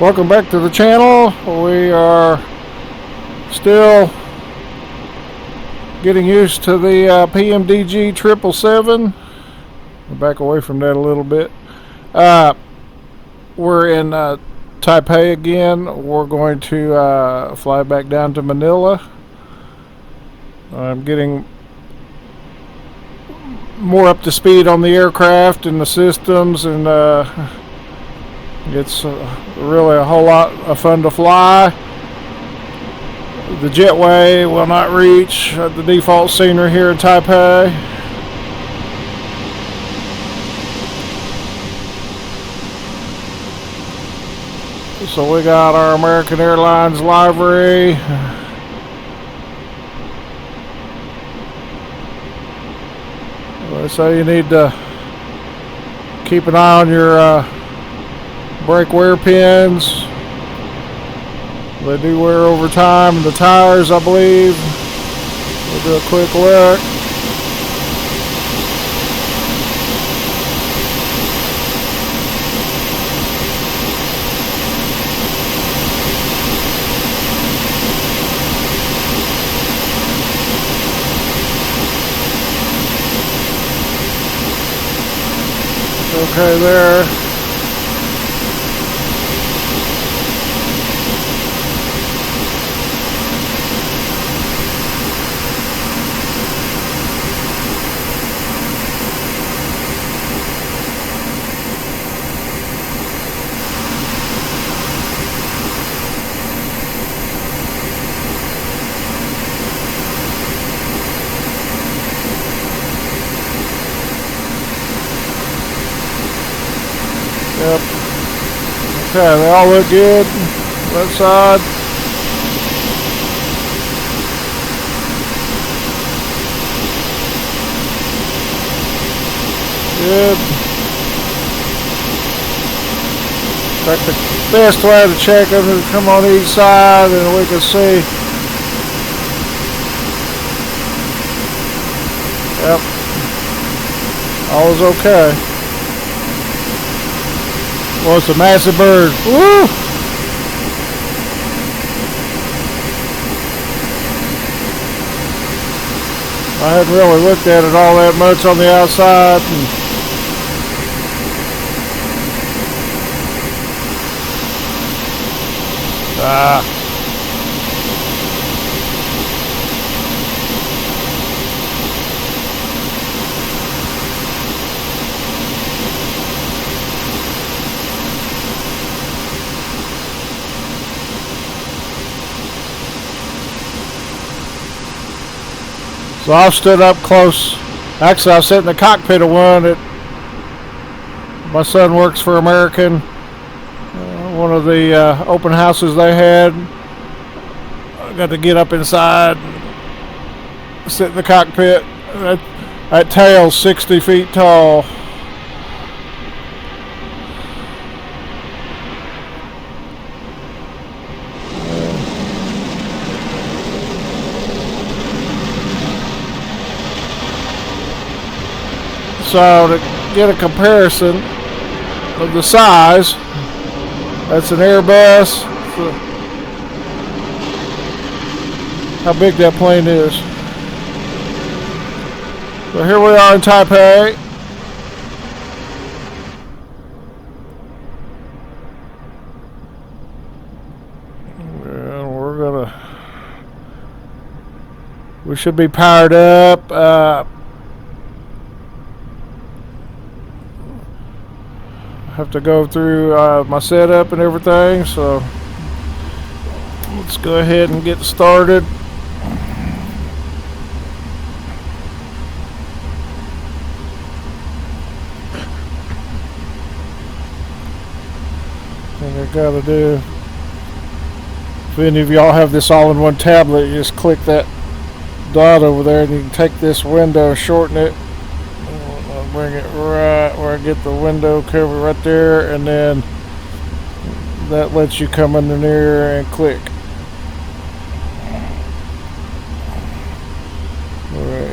Welcome back to the channel. We are still getting used to the PMDG 777. We'll back away from that a little bit. We're in Taipei again. We're going to fly back down to Manila. I'm getting more up to speed on the aircraft and the systems, and it's really a whole lot of fun to fly. The jetway will not reach the default scenery here in Taipei. So we got our American Airlines livery. So you need to keep an eye on your brake wear pins. They do wear over time. The tires, I believe. We'll do a quick look. Okay, there. Yep. Okay, they all look good. Left side. Good. In fact, the best way to check them is to come on each side and we can see. Yep. All is okay. Well, it's a massive bird. Woo! I hadn't really looked at it all that much on the outside. So I've stood up close. Actually, I sat in the cockpit of one. My son works for American. One of the open houses they had. I got to get up inside, sit in the cockpit. That tail's 60 feet tall. So to get a comparison of the size, that's an Airbus. How big that plane is. So here we are in Taipei. And we should be powered up. Have to go through my setup and everything, so let's go ahead and get started. Thing I gotta do, if any of y'all have this all-in-one tablet, you just click that dot over there and you can take this window, shorten it, bring it right where I get the window cover right there, and then that lets you come in there and click.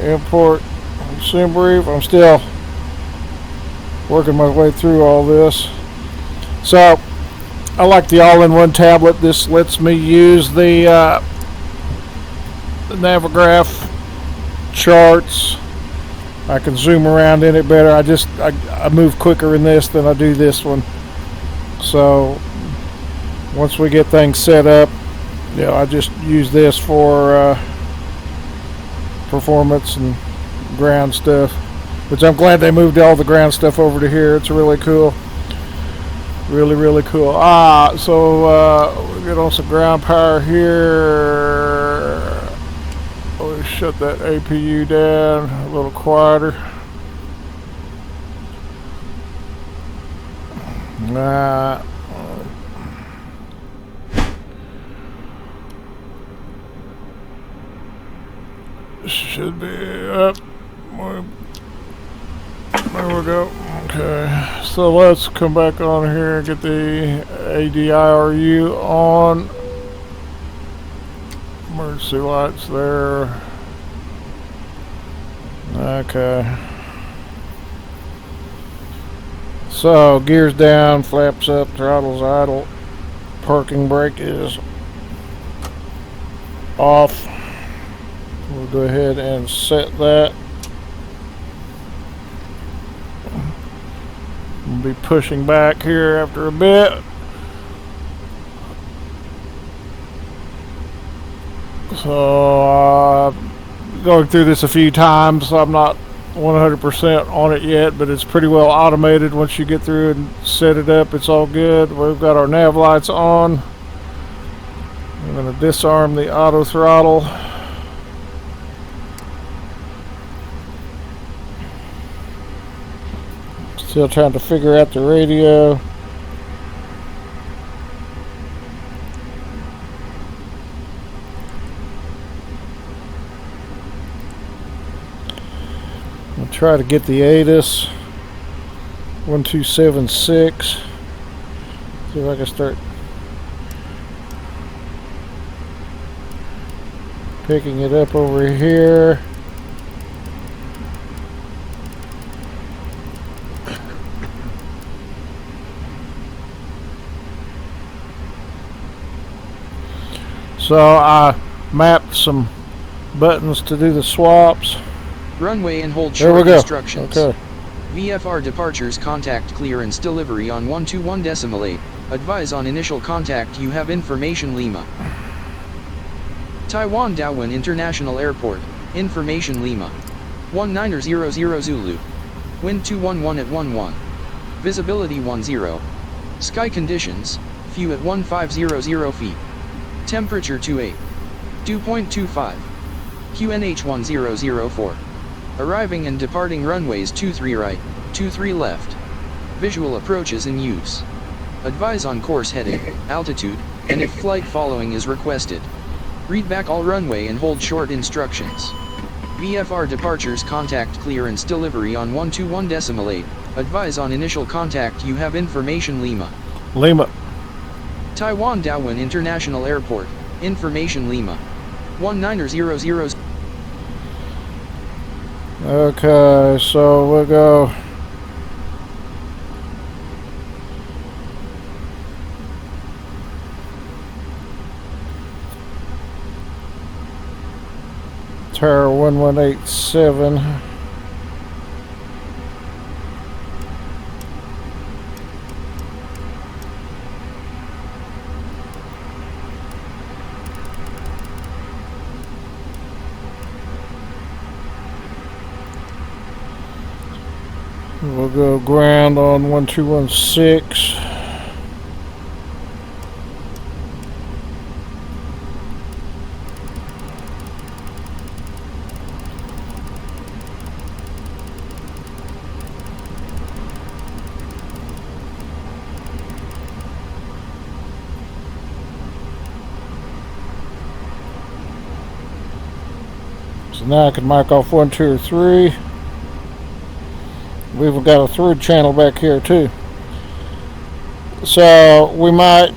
Import sim brief. I'm still working my way through all this. So I like the all-in-one tablet. This lets me use the Navigraph charts. I can zoom around in it better. I move quicker in this than I do this one. So once we get things set up, I just use this for performance and ground stuff, which I'm glad they moved all the ground stuff over to here. It's really cool. Really cool. So we get on some ground power here. Let's shut that APU down a little quieter. Should be up. There we go. Okay, so let's come back on here and get the ADIRU on. Emergency lights there. Okay. So gears down, flaps up, throttle's idle, parking brake is off. We'll go ahead and set that. We'll be pushing back here after a bit. So going through this a few times, I'm not 100% on it yet, but it's pretty well automated. Once you get through and set it up, it's all good. We've got our nav lights on. I'm going to disarm the auto throttle. Still trying to figure out the radio. I'll try to get the ATIS 1276. See if I can start picking it up over here. So I mapped some buttons to do the swaps. Runway and hold short instructions. Okay. VFR departures, contact clearance delivery on 121.8. Advise on initial contact you have information Lima. Taiwan Dawen International Airport, information Lima. 1900 Zulu. Wind 211 at 11. Visibility 10. Sky conditions, few at 1500 feet. Temperature 28. Dew point 25. QNH 1004. Arriving and departing runways 23 right, 23 left. Visual approaches in use. Advise on course heading, altitude, and if flight following is requested. Read back all runway and hold short instructions. VFR departures, contact clearance delivery on 121.8. Advise on initial contact you have information Lima. Lima. Taiwan Dawen International Airport, information Lima. 1900. Okay, so we'll go Tower 1187. We'll go ground on 1216. So now I can mark off 1, 2, or 3. We've got a third channel back here too. So we might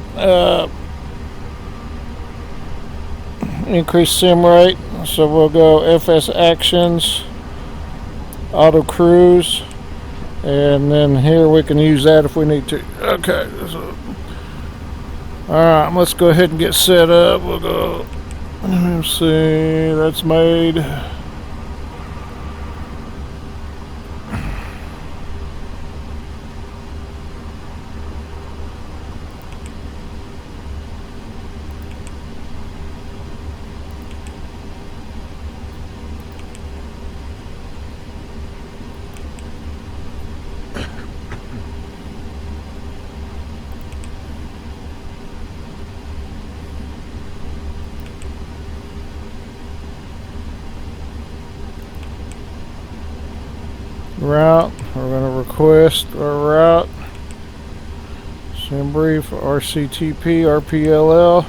increase sim rate. So we'll go FS actions, auto cruise, and then here we can use that if we need to. Okay, so Alright, let's go ahead and get set up. We'll go. Let's see. That's made. Route. We're going to request our route. Send brief RCTP RPLL.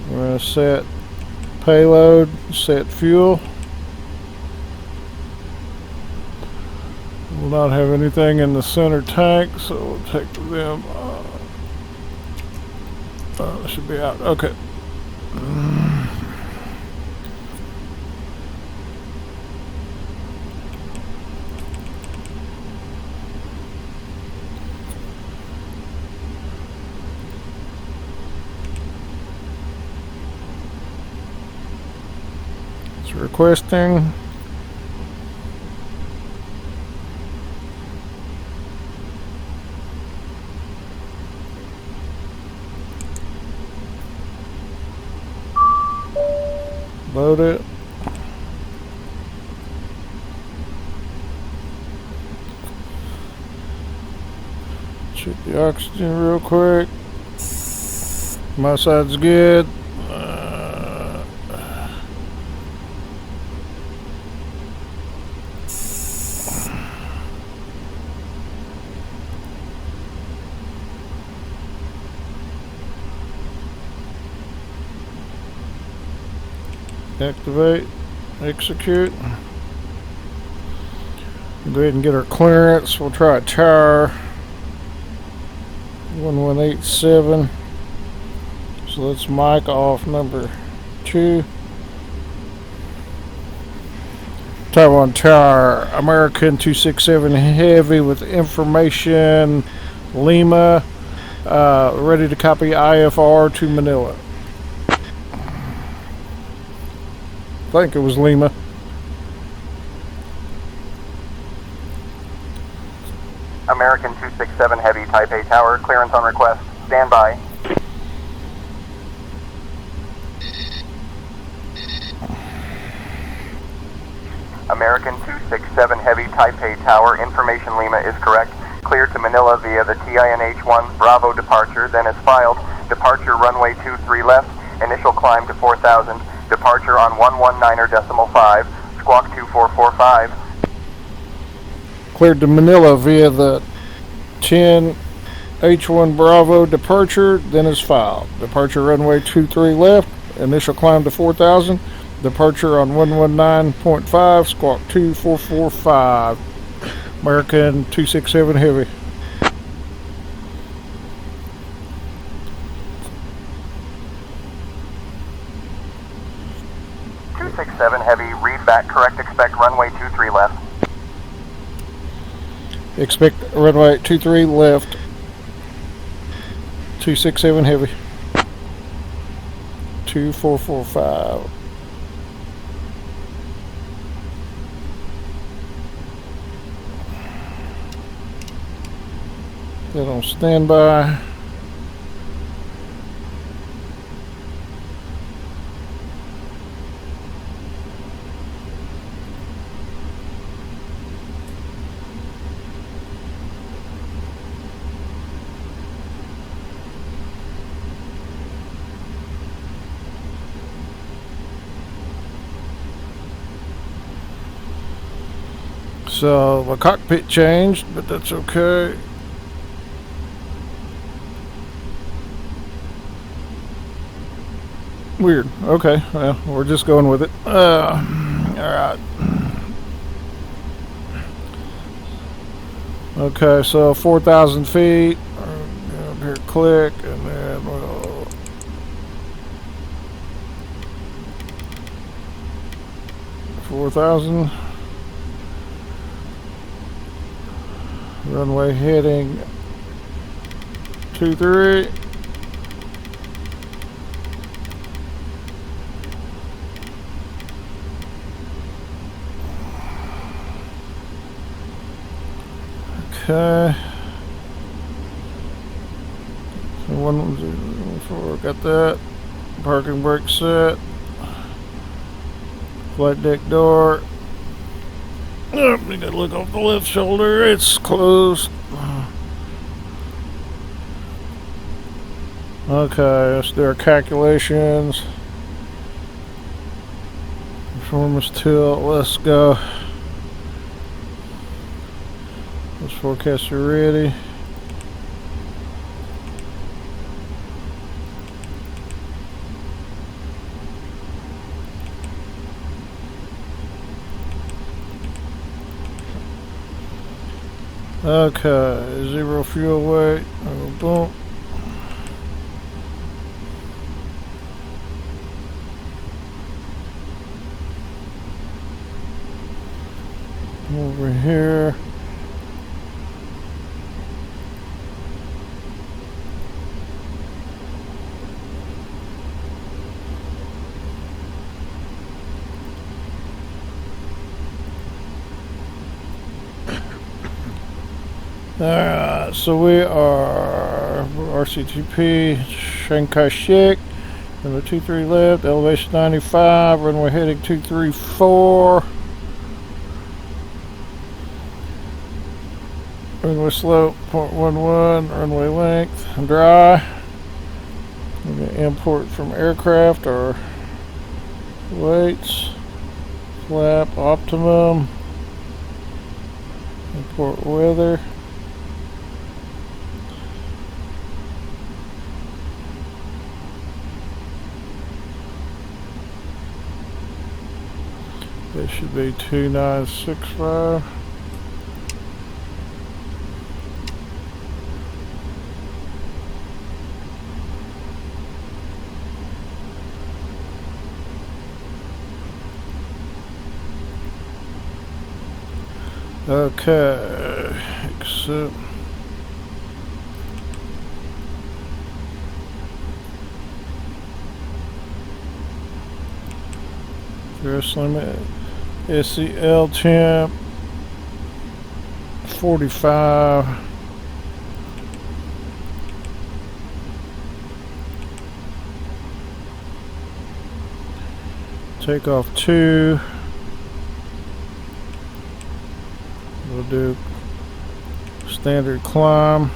We're going to set payload, set fuel. We'll not have anything in the center tank, so we'll take them. Should be out. Okay. It's requesting. Load it. Check the oxygen real quick. My side's good. Activate, execute. Go ahead and get our clearance. We'll try a tower 1187. So let's mic off number 2. Taiwan Tower, American 267 Heavy with information Lima, ready to copy IFR to Manila. I think it was Lima. American 267 Heavy, Taipei Tower, clearance on request. Stand by. American 267 Heavy, Taipei Tower, information Lima is correct. Cleared to Manila via the TINH-1 Bravo departure, then is filed. Departure runway 23 left, initial climb to 4,000. Departure on 119.5, squawk 2445. Cleared to Manila via the 10 H1 Bravo departure, then is filed. Departure runway 23 left, initial climb to 4,000. Departure on 119.5, squawk 2445. American 267 Heavy. Heavy, read back correct, expect runway 23 left. Expect runway 23 left. 267 Heavy. 2445. Get on standby. So my cockpit changed, but that's okay. Weird. Okay, well, we're just going with it. Alright. Okay, so 4,000 feet. Up here, click, and then we'll... $4,000. Runway heading 23. Okay. So 104, got that. Parking brake set. Flight deck door. Oh, we gotta look off the left shoulder. It's closed. Okay, let's do our calculations. Performance tilt. Let's go. This forecaster ready. Okay, 0 fuel weight. Boom. Over here. Alright, so we are RCTP Shanghai Shik, runway 23 left, elevation 95, runway heading 234, runway slope 0.11, runway length dry. We're going to import from aircraft our weights, flap optimum, import weather. This should be 2965. Okay, accept. Thrust limit. SCL temp 45. Takeoff 2. We'll do standard climb.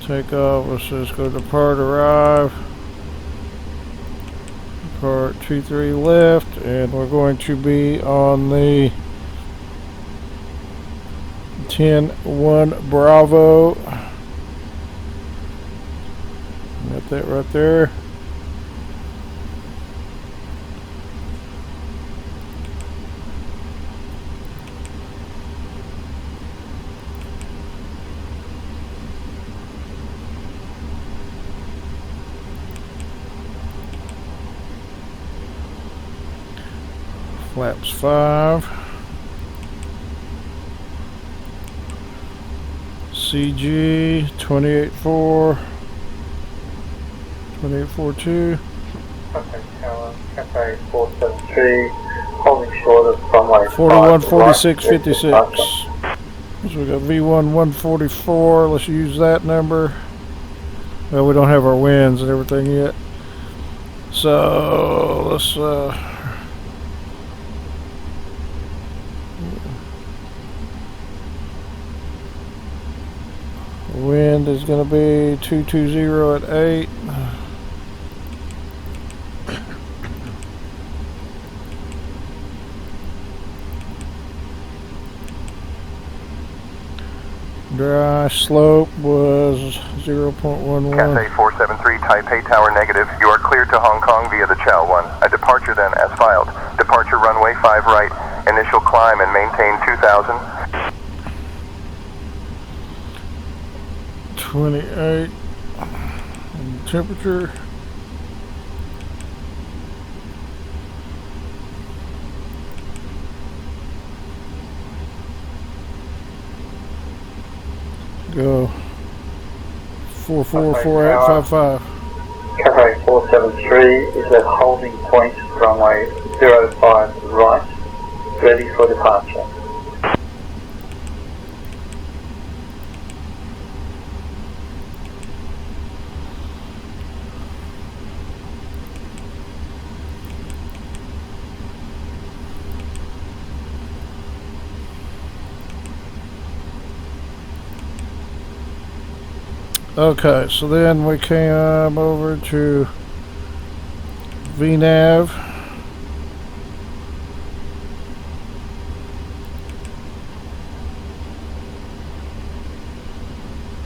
Takeoff, let's just go depart, arrive. Depart 23 left, and we're going to be on the 10-1 Bravo. Got that right there. Flaps 5. CG 28.4. 28.42. Cafe 473, holding short of runway 41.46.56. So we got V1 144. Let's use that number. Well, we don't have our winds and everything yet. So let's wind is going to be 220 at 8. Dry slope was 0.11. Cathay 473, Taipei Tower negative. You are cleared to Hong Kong via the Chow 1. A departure then as filed. Departure runway 5 right. Initial climb and maintain 2000. 28. Temperature. Go 444855. Cafe 473 is at holding point, runway 05 right, ready for departure. Okay, so then we came over to VNAV.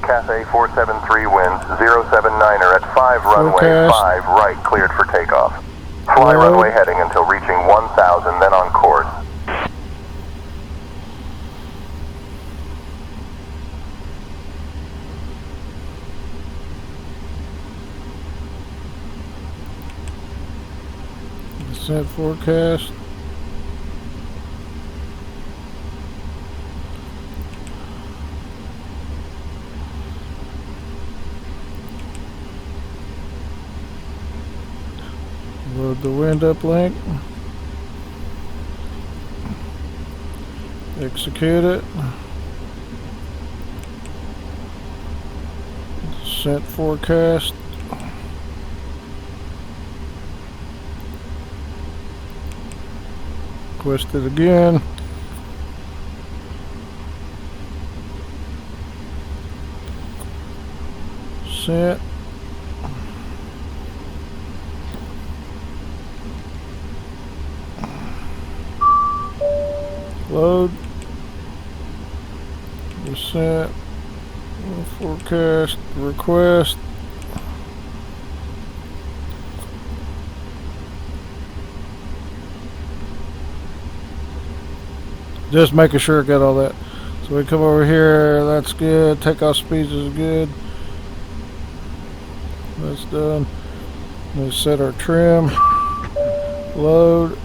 Cathay 473 winds 079er at 5 runway Forecast. 5 right, cleared for takeoff. Fly Load. runway heading until reaching 1000, then on course. Descent forecast. Load the wind uplink. Execute it. Descent forecast. Request it again. Set. Load. Descent. Forecast. Request. Just making sure I got all that. So we come over here, that's good. Takeoff speeds is good. That's done. Let's set our trim. Load.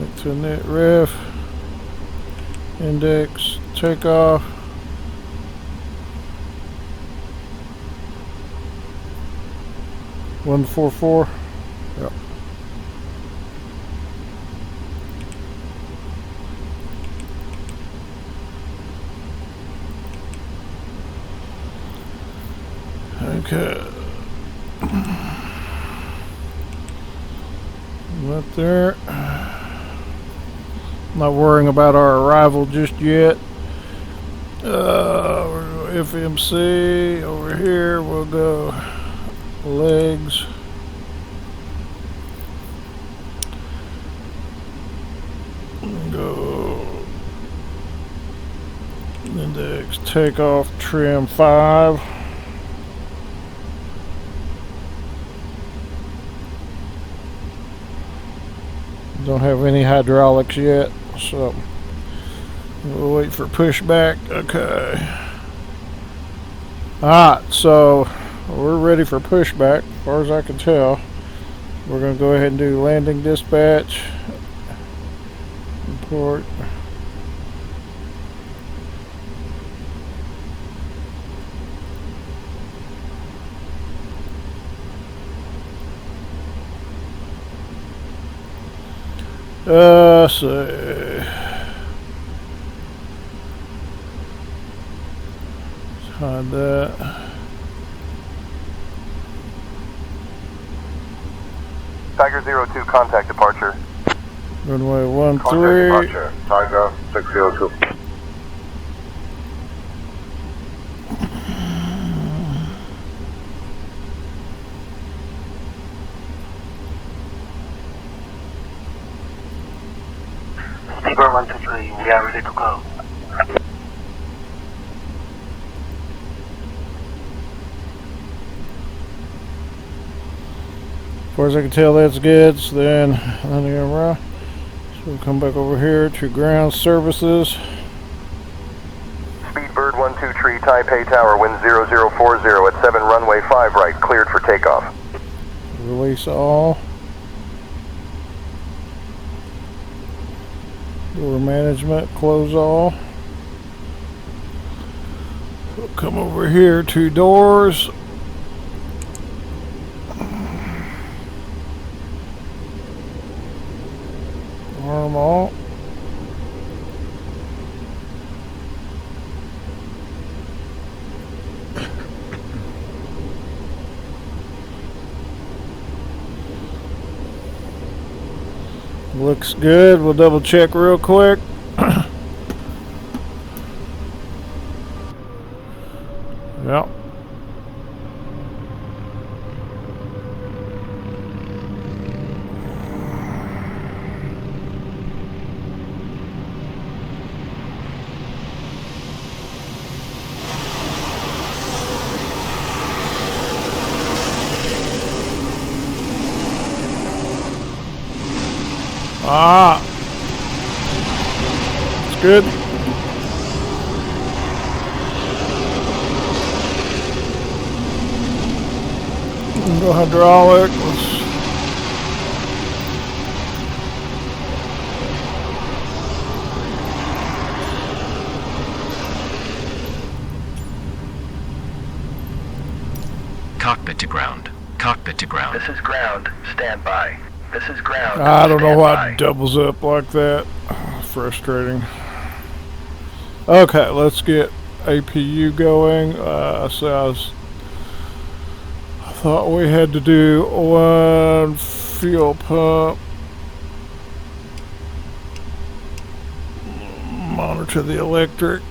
Back to net ref. Index. Takeoff. One 44. Yep. Okay. Right there. Not worrying about our arrival just yet. FMC over here. We'll go legs. Go index takeoff trim 5. Don't have any hydraulics yet, so we'll wait for pushback. Okay. Alright, so we're ready for pushback, as far as I can tell. We're going to go ahead and do landing dispatch. Report. Let's see. Hide that. Tiger 02, contact departure. Runway 13. Contact departure. Tiger 602. Speaker 123, we are ready to go. As far as I can tell, that's good. So then, so we'll come back over here to ground services. Speedbird 123 tree Taipei Tower, wind 0040 at 7 runway 5 right, cleared for takeoff. Release all. Door management, close all. We'll come over here, 2 doors. Arm all. Looks good. We'll double check real quick. Yep. Ah, it's good. Go hydraulic. Cockpit to ground. Cockpit to ground. This is ground. Stand by. This is ground. I don't know Stand why by. it doubles up like that. Frustrating. Okay, let's get APU going. So I thought we had to do 1 fuel pump. Monitor the electric.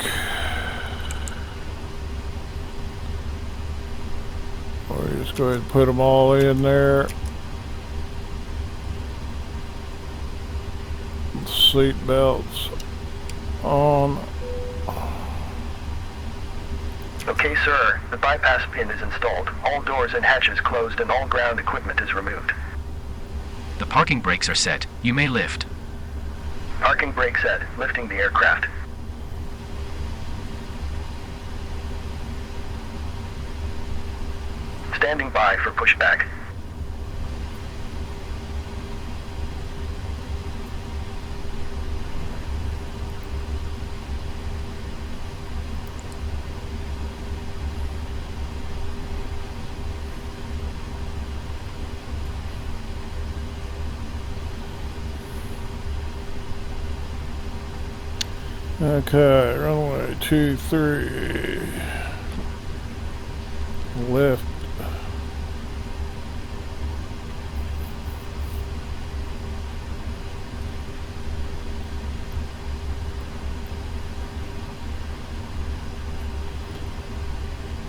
Or just go ahead and put them all in there. Seat belts on. Okay, sir. The bypass pin is installed. All doors and hatches closed and all ground equipment is removed. The parking brakes are set. You may lift. Parking brake set. Lifting the aircraft. Standing by for pushback. Okay, runway 23. Lift.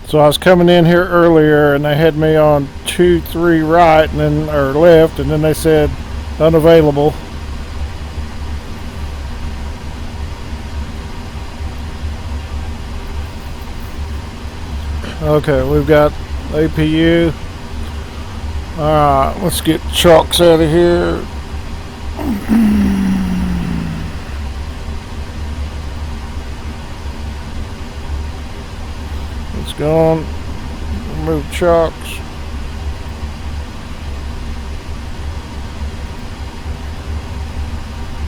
So I was coming in here earlier and they had me on 23 right and then or left, and then they said unavailable. Okay, we've got APU. Alright, let's get chocks out of here. It's gone. Remove chocks.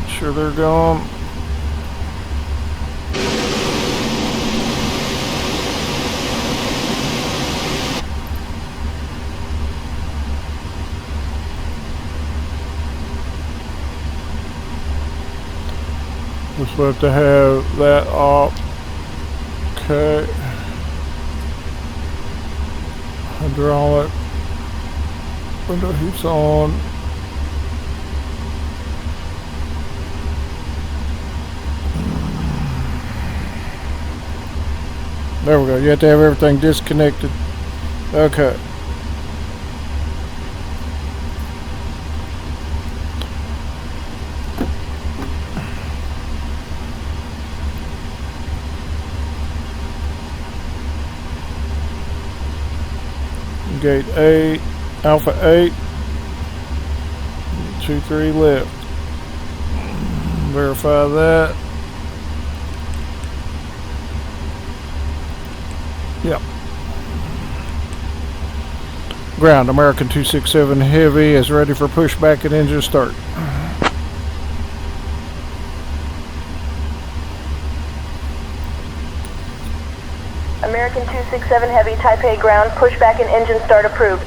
Sure they're gone. We're supposed to have that off. Okay. Hydraulic. Window heat's on. There we go. You have to have everything disconnected. Okay. Gate 8, Alpha 8, 23 left. Verify that. Yep. Ground, American 267 Heavy is ready for pushback and engine start. American 267 Heavy, Taipei ground, pushback and engine start approved.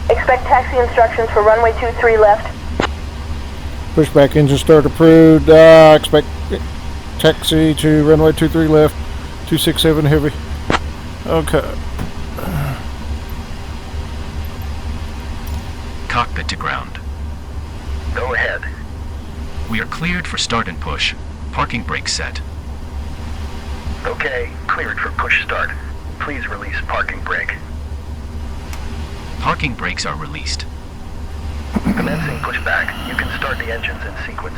Expect taxi instructions for runway 23 left. Pushback engine start approved. Expect taxi to runway 23 left, 267 Heavy. Okay. Cockpit to ground. Go ahead. We are cleared for start and push. Parking brake set. Okay, cleared for push start. Please release parking brake. Parking brakes are released. Commencing pushback. You can start the engines in sequence.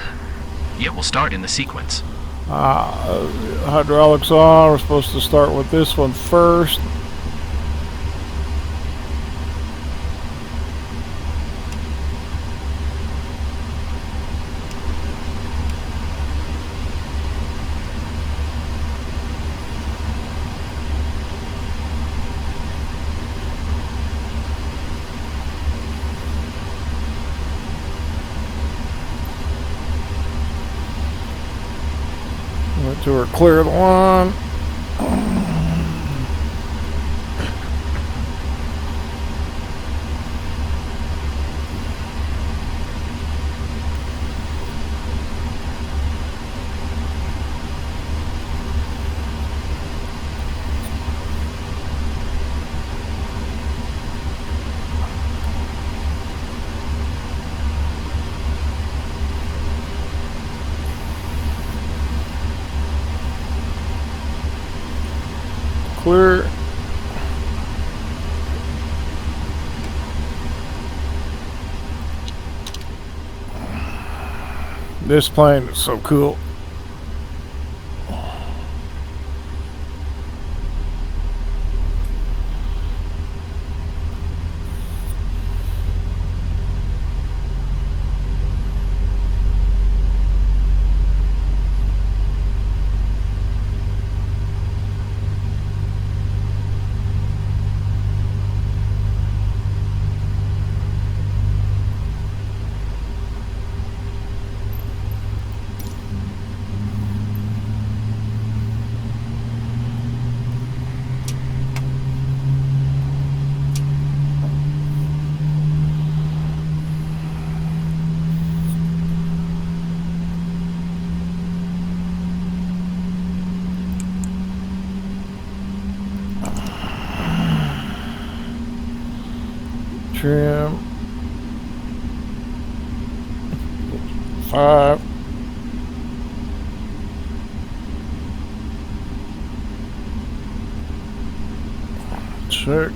Yeah, we'll start in the sequence. Hydraulics on. We're supposed to start with this one first. Wait till we're clear of the line. Clear. This plane is so cool. Trim 5. Check.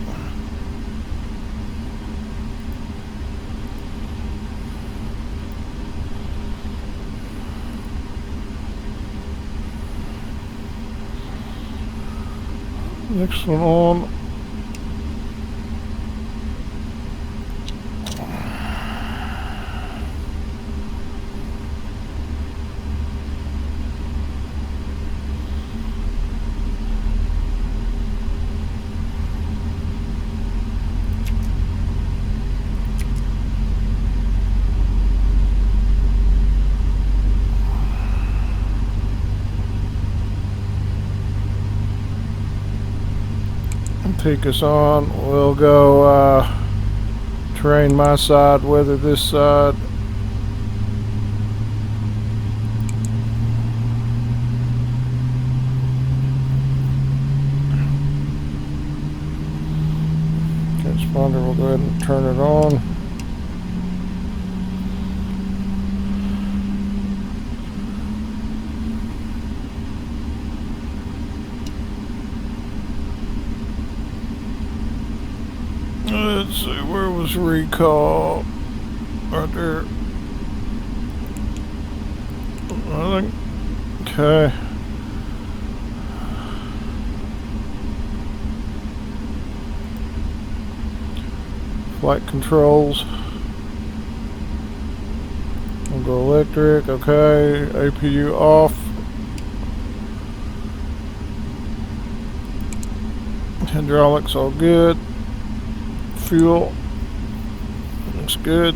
Next one on. Take us on. We'll go terrain my side, weather this side. Transponder, we'll go ahead and turn it on. Let's see, where was recall? Right there. I think. Okay. Flight controls. We'll go electric. Okay. APU off. Hydraulics all good. Fuel looks good.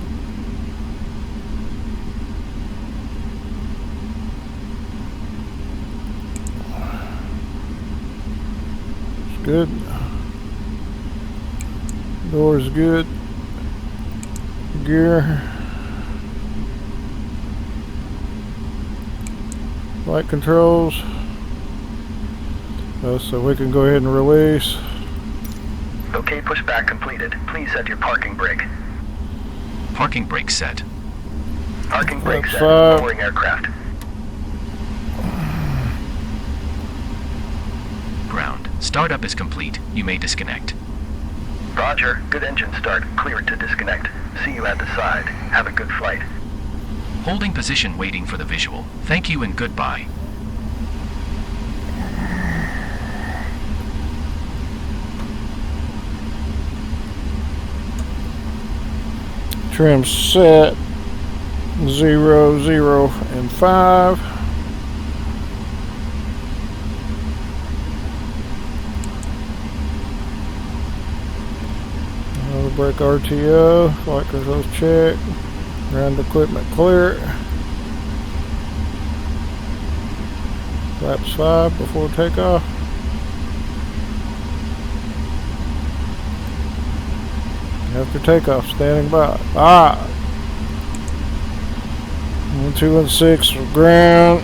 It's good. Door's good. Gear. Light controls. So we can go ahead and release. Okay, pushback completed. Please set your parking brake. Parking brake set. Parking brake That's set. fine. Lowering aircraft. Ground. Startup is complete. You may disconnect. Roger. Good engine start. Cleared to disconnect. See you at the side. Have a good flight. Holding position waiting for the visual. Thank you and goodbye. Trim set 0, 0, and 5. Brake RTO, flight controls check, ground equipment clear. Flaps 5 before takeoff. After takeoff, standing by. 1216 for ground.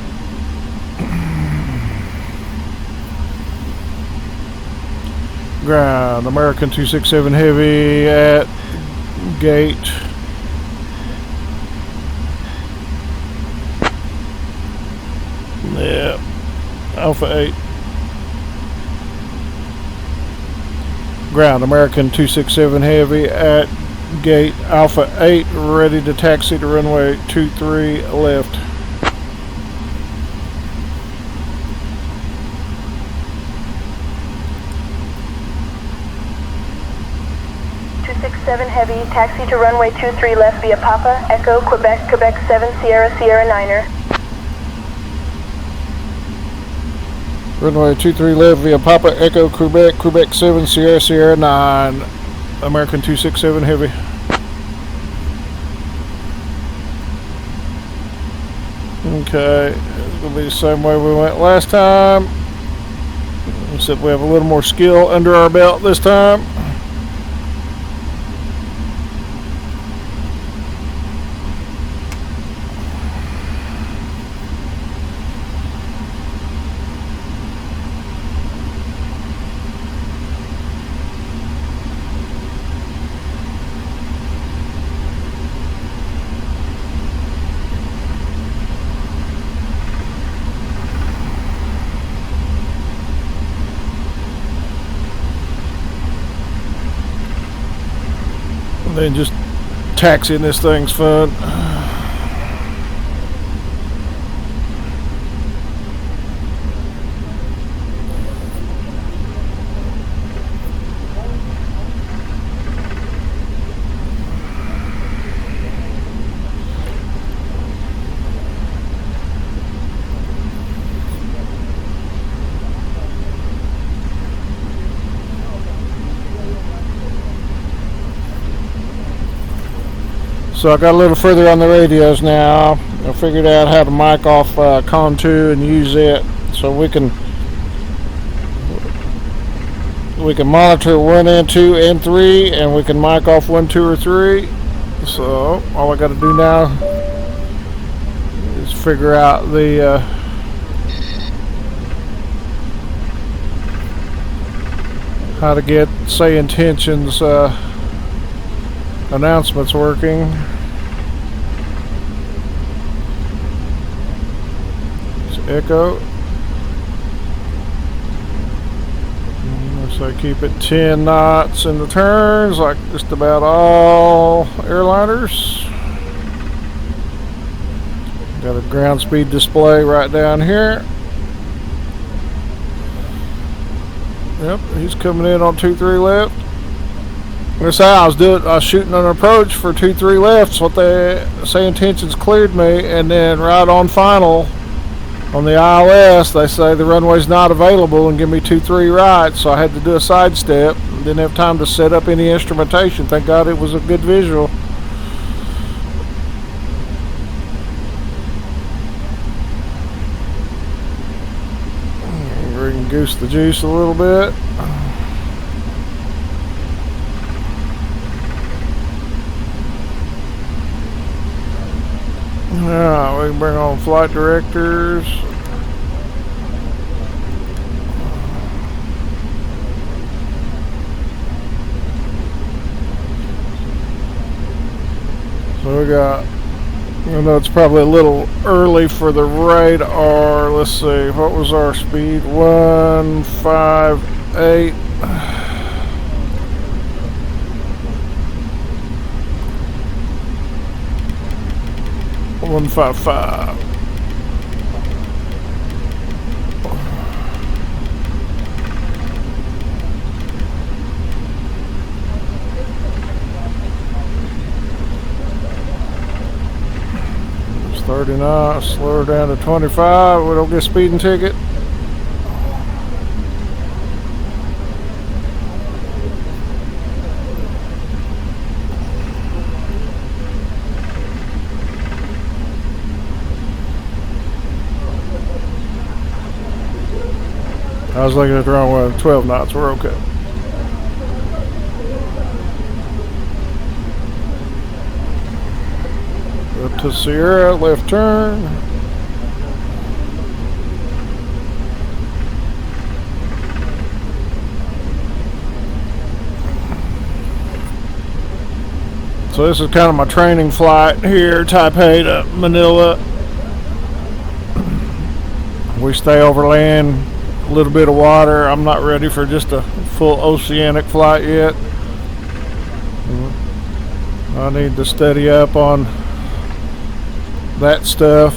Ground, American 267 Heavy at gate. Yeah, Alpha 8. Ground, American 267 Heavy at gate Alpha 8, ready to taxi to runway 23 left. Heavy, taxi to runway 23 left via Papa, Echo, Quebec, Quebec 7, Sierra, Sierra 9er. Runway 23 left via Papa, Echo, Quebec, Quebec 7, Sierra, Sierra 9. American 267 Heavy. Okay, it's going to be the same way we went last time, except we have a little more skill under our belt this time. Then just taxiing this thing's fun. So I got a little further on the radios now. I figured out how to mic off Con 2 and use it, so we can monitor 1 and 2 and 3, and we can mic off 1, 2, or 3. So all I got to do now is figure out the how to get say intentions announcements working. It's Echo. So I keep it 10 knots in the turns, like just about all airliners. Got a ground speed display right down here. Yep, he's coming in on 23 left. That's how I was shooting an approach for 23 left. So what they say intentions cleared me, and then right on final on the ILS they say the runway's not available and give me 23 right. So I had to do a sidestep. Didn't have time to set up any instrumentation. Thank God it was a good visual. Goose the juice a little bit. Yeah, we can bring on flight directors. So we got, I know it's probably a little early for the radar. Let's see, what was our speed? 158. 155. It's 39. Slow her down to 25. We don't get a speeding ticket. I was looking at the wrong one. 12 knots. We're okay. Up to Sierra, left turn. So this is kind of my training flight here, Taipei to Manila. We stay over land. A little bit of water. I'm not ready for just a full oceanic flight yet. I need to study up on that stuff.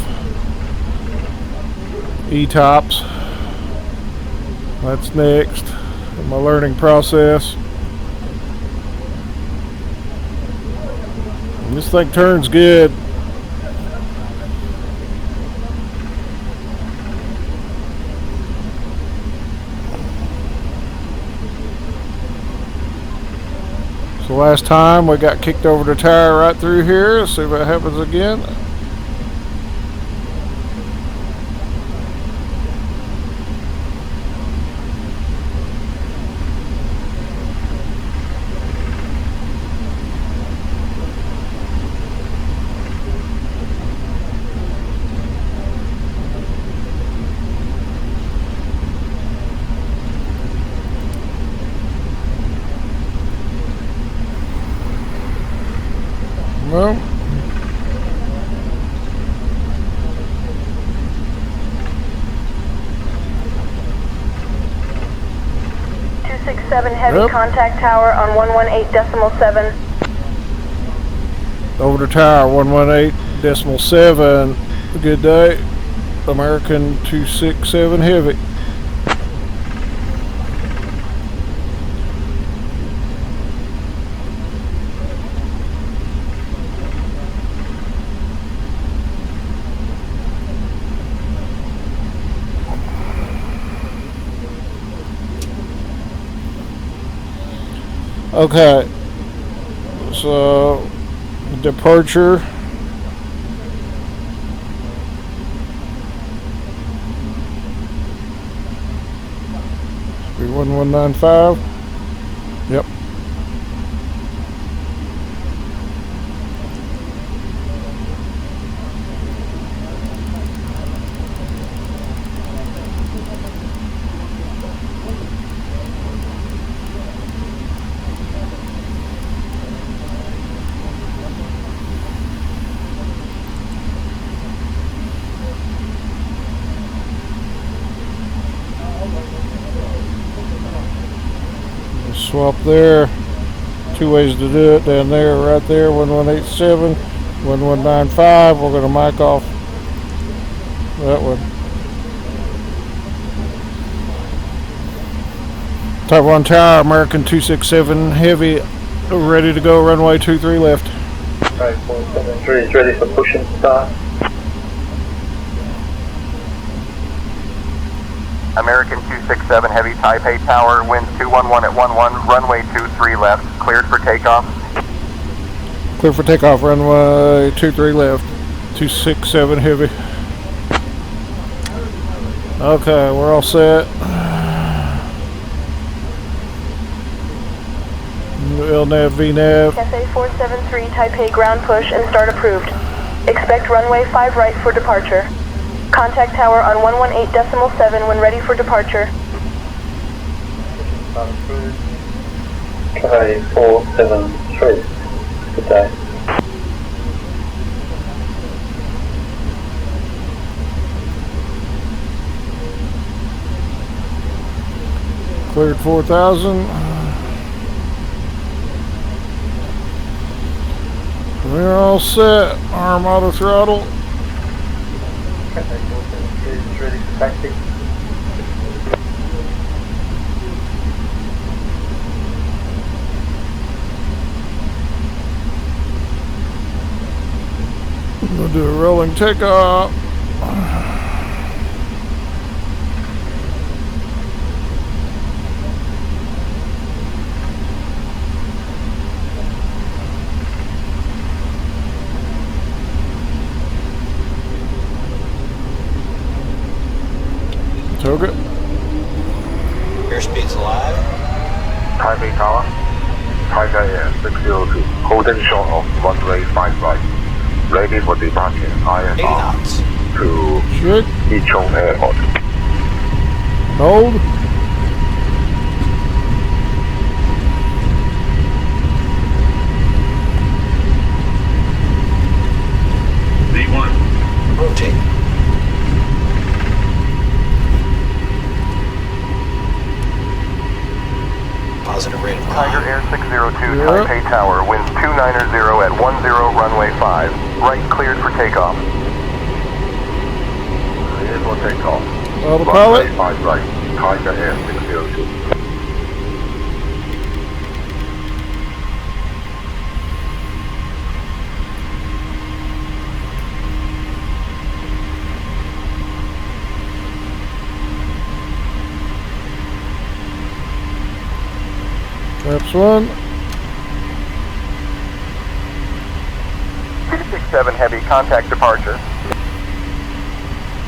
E-tops. That's next in my learning process. And this thing turns good. So last time we got kicked over the tire right through here. Let's see if that happens again. Well, 267 heavy Yep. contact tower on 118.7. over the tower, 118.7. Good day. American 267 heavy. Okay, so departure. Be 1195. Yep. Swap there. Two ways to do it. Down there, right there, 1187, 1195. We're going to mic off that one. Type 1 tower, American 267 heavy, ready to go, runway 23 left. 473 is ready for push and start. American 267 Heavy Taipei Tower, winds 211 at 11, runway 23 left, cleared for takeoff. Clear for takeoff, runway 23 left, 267 heavy. Okay, we're all set. LNAV, VNAV. SA 473 Taipei ground push and start approved. Expect runway 5 right for departure. Contact tower on 118.7 when ready for departure. Cafe 473. Good day. Cleared 4,000. We're all set. Arm auto throttle. Cafe 473 is ready for taxi. We'll do a rolling takeoff. Took it. Airspeed's alive. Taipei Tower, Taipei Air 602, holding short of runway 5 right. Ready for departure, 80 INR knots. to Shit. Yichong Airport. Hold. V1. Rotate. Positive rate of Tiger climb. Air 602 Yep. Taipei Tower, winds 290 at 10 runway 5. Right cleared for takeoff. Clear for takeoff. Autopilot. Runway 5 right, Tiger Air 602. Flaps 1. 267 Heavy, contact departure.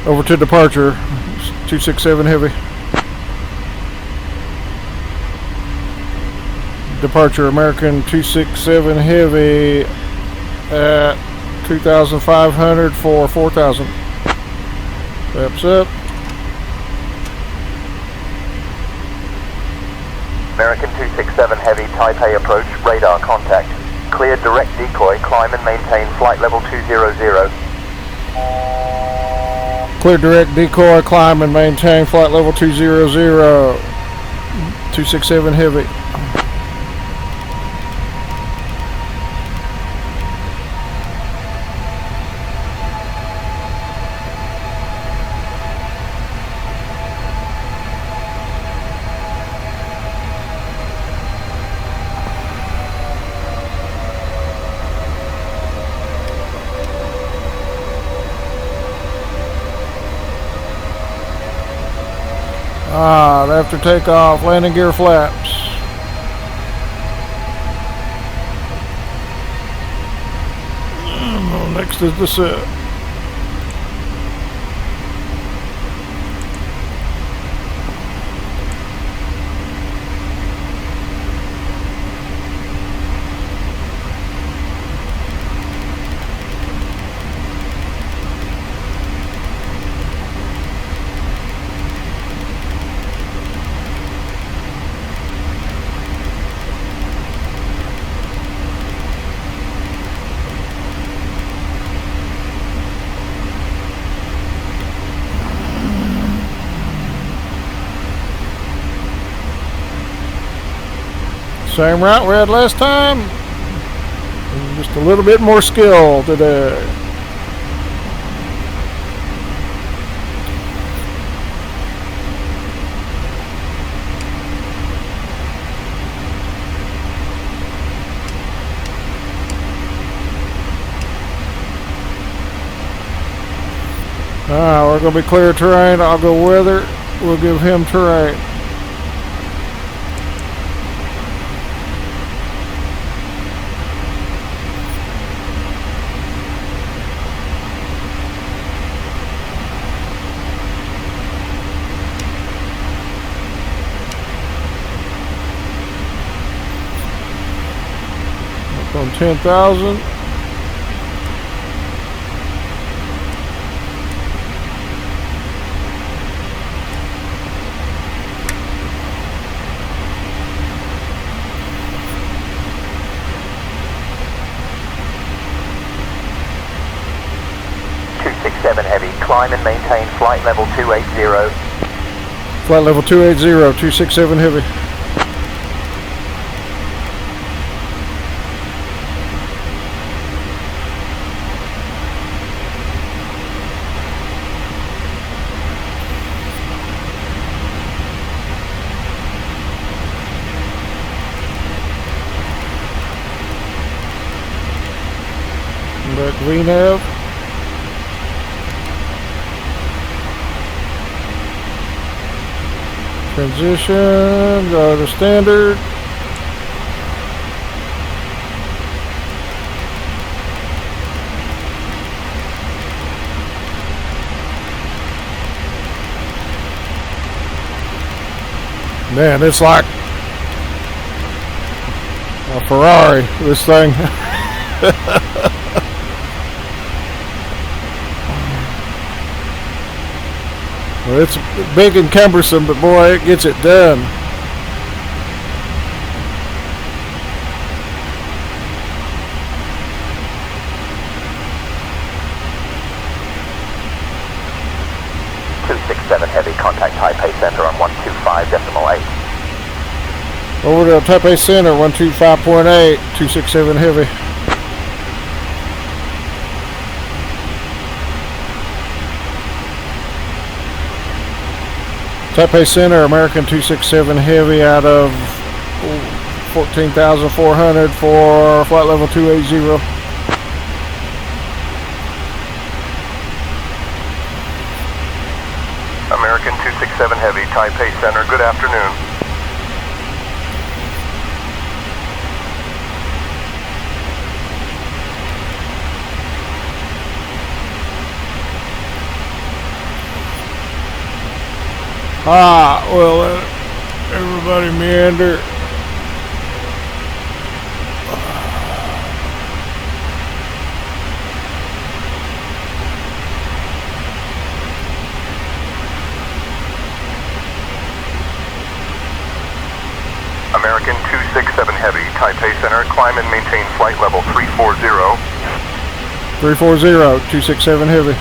Over to departure. 267 Heavy. Departure American 267 Heavy at 2,500 for 4,000. Flaps up. American 267 Heavy, Taipei approach, radar contact. Clear direct decoy, climb and maintain flight level 200. Clear direct decoy, climb and maintain flight level 200. 267 Heavy. After takeoff, landing gear flaps. Next is the set. Same route we had last time. Just a little bit more skill today. We're going to be clear terrain. I'll go weather. We'll give him terrain. Up on 10,000. 267 Heavy, climb and maintain flight level 280. Flight level 280, 267 Heavy. Back VNAV. Transition, go to standard. Man, it's like a Ferrari, this thing. Well, it's big and cumbersome, but boy, it gets it done. Heavy, contact Taipei Center on 125.8. Over to Taipei Center, 125.8, 267 Heavy. Taipei Center, American 267 Heavy out of 14,400 for flight level 280. American 267 Heavy, Taipei Center, good afternoon. Well, everybody meander. American 267 Heavy, Taipei Center, climb and maintain flight level 340. 340, 267 Heavy.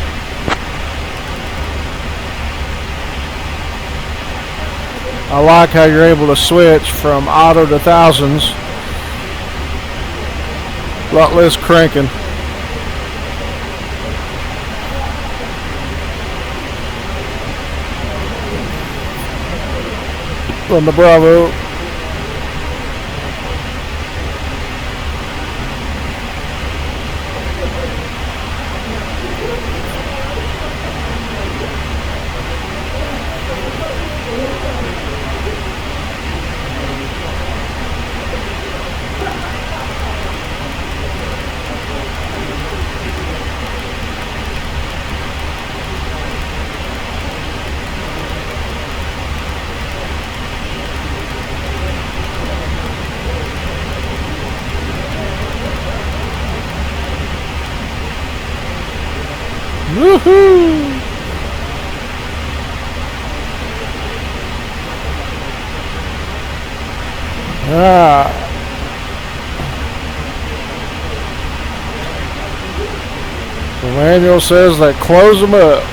I like how you're able to switch from auto to thousands. A lot less cranking. On the Bravo. Woohoo! The manual says they close them up.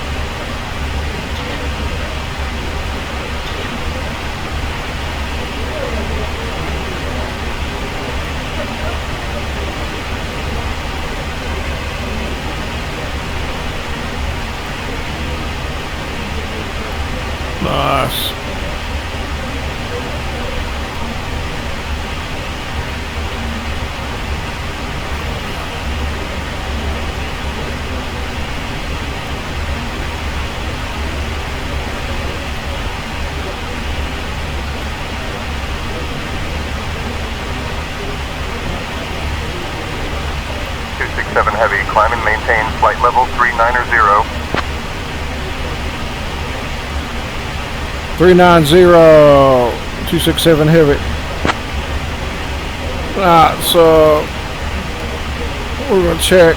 Nice. Heavy, climb and maintain flight level 390. 390, 267 Heavy. Alright, so we're going to check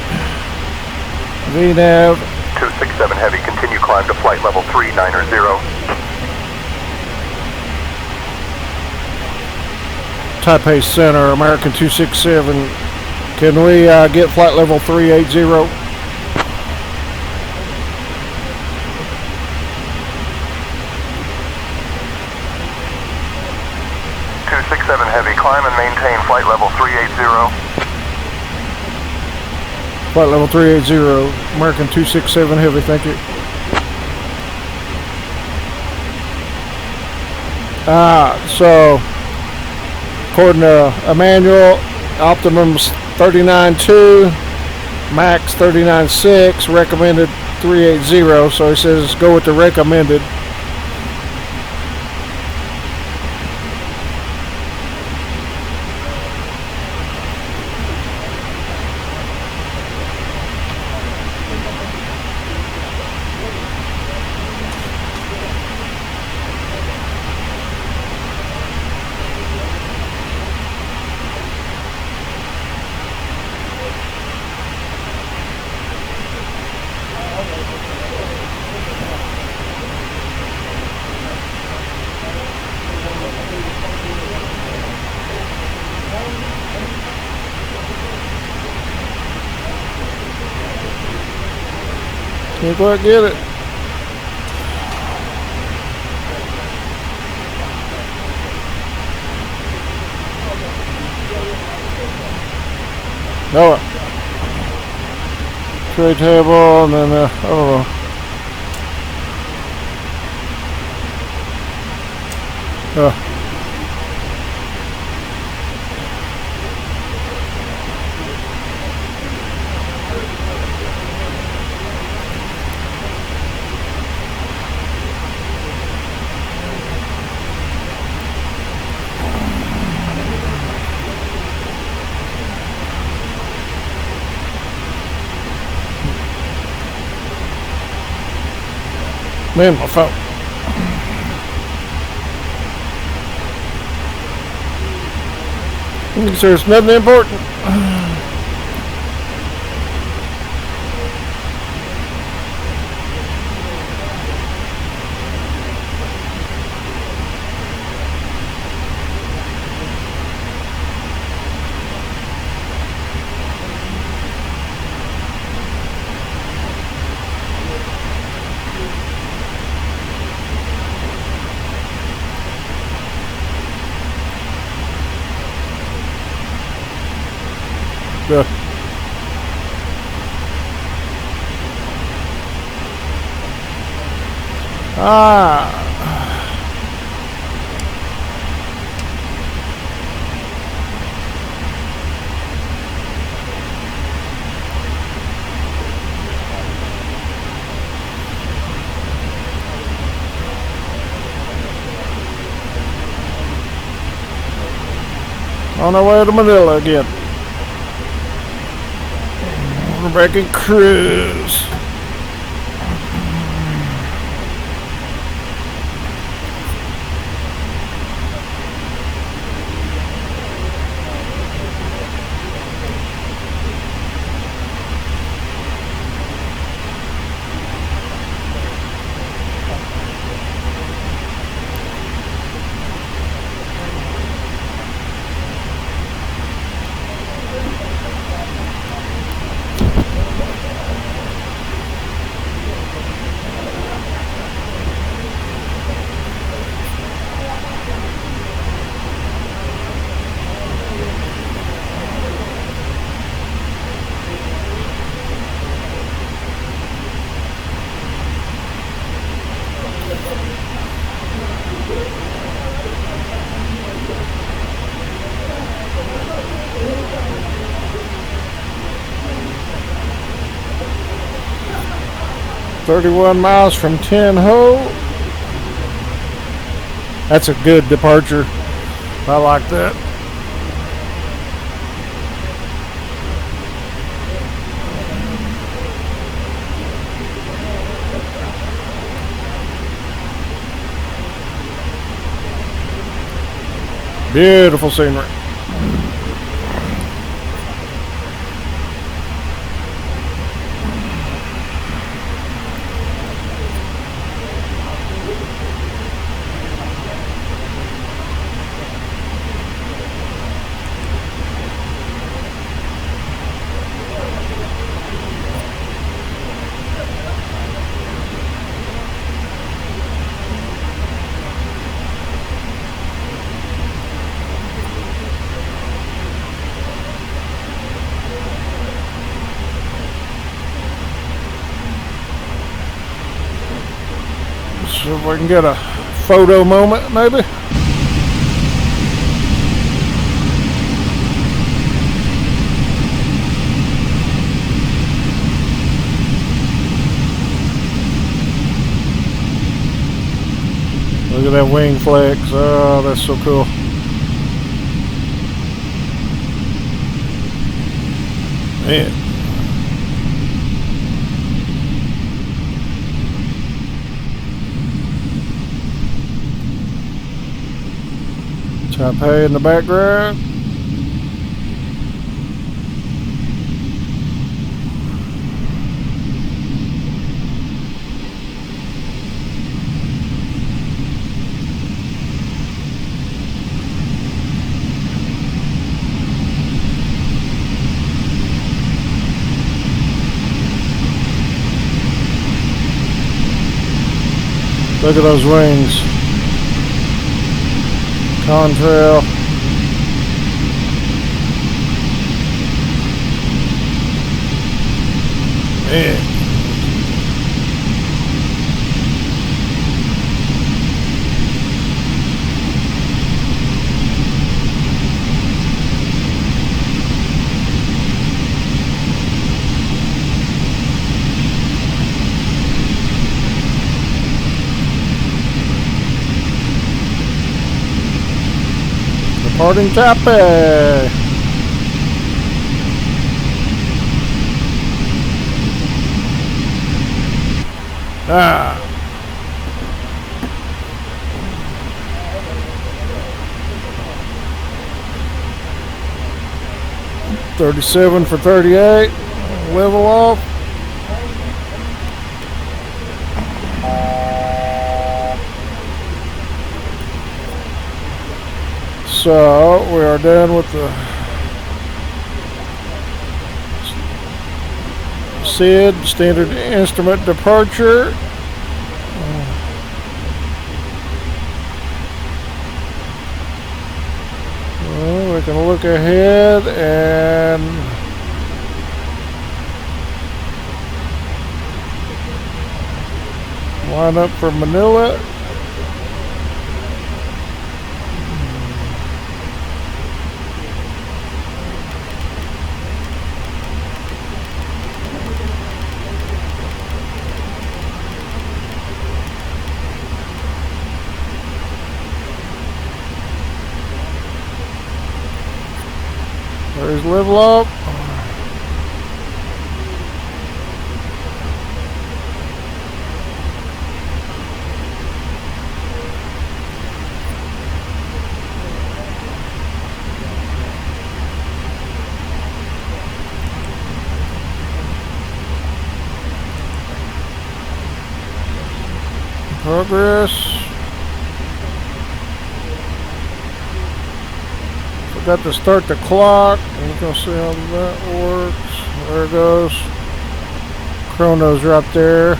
VNAV. 267 Heavy, continue climb to flight level 390. Taipei Center, American 267. Can we get flight level 380? 267 Heavy, climb and maintain flight level 380. Flight level 380, American 267 Heavy, thank you. So, according to a manual, optimum's 39.2, max 39.6, recommended 380, so he says go with the recommended. Can't quite get it. No. Tray table and then oh. Man, my phone. There's nothing important. On our way to Manila again. We're back in cruise. .31 miles from Tin Ho. That's a good departure. I like that. Beautiful scenery. See if we can get a photo moment, maybe. Look at that wing flex. Oh, that's so cool. Man. Taipei in the background. Look at those wings. Contrail. Man. Departing Taipei. Ah. 37 for 38. Level off. So we are done with the SID, standard instrument departure. Well, we can look ahead and line up for Manila. There's level up. Progress. Got to start the clock. You can see how that works. There it goes. Chrono's right there.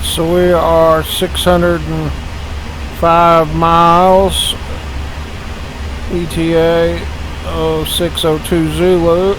So we are 605 miles. ETA 0602 Zulu.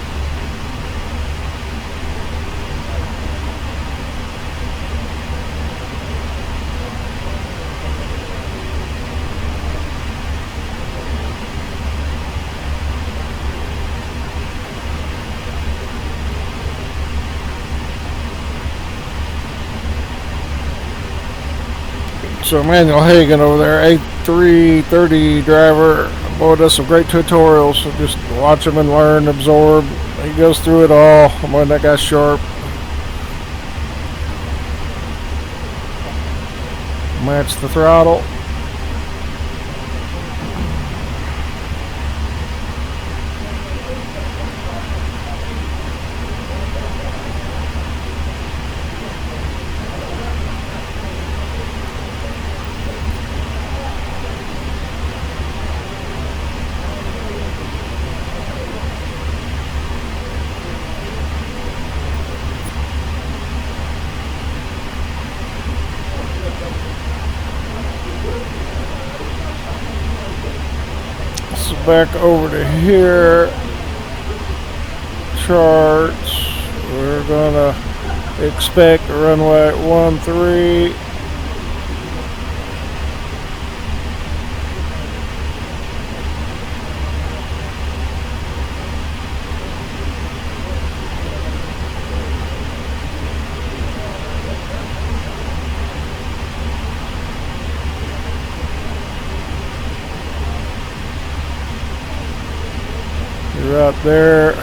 So Manuel Hagen over there, A330 driver, boy, does some great tutorials. So just watch him and learn, absorb. He goes through it all. Boy, that guy's sharp. Match the throttle. Back over to here. charts. We're gonna expect runway 13. Right there.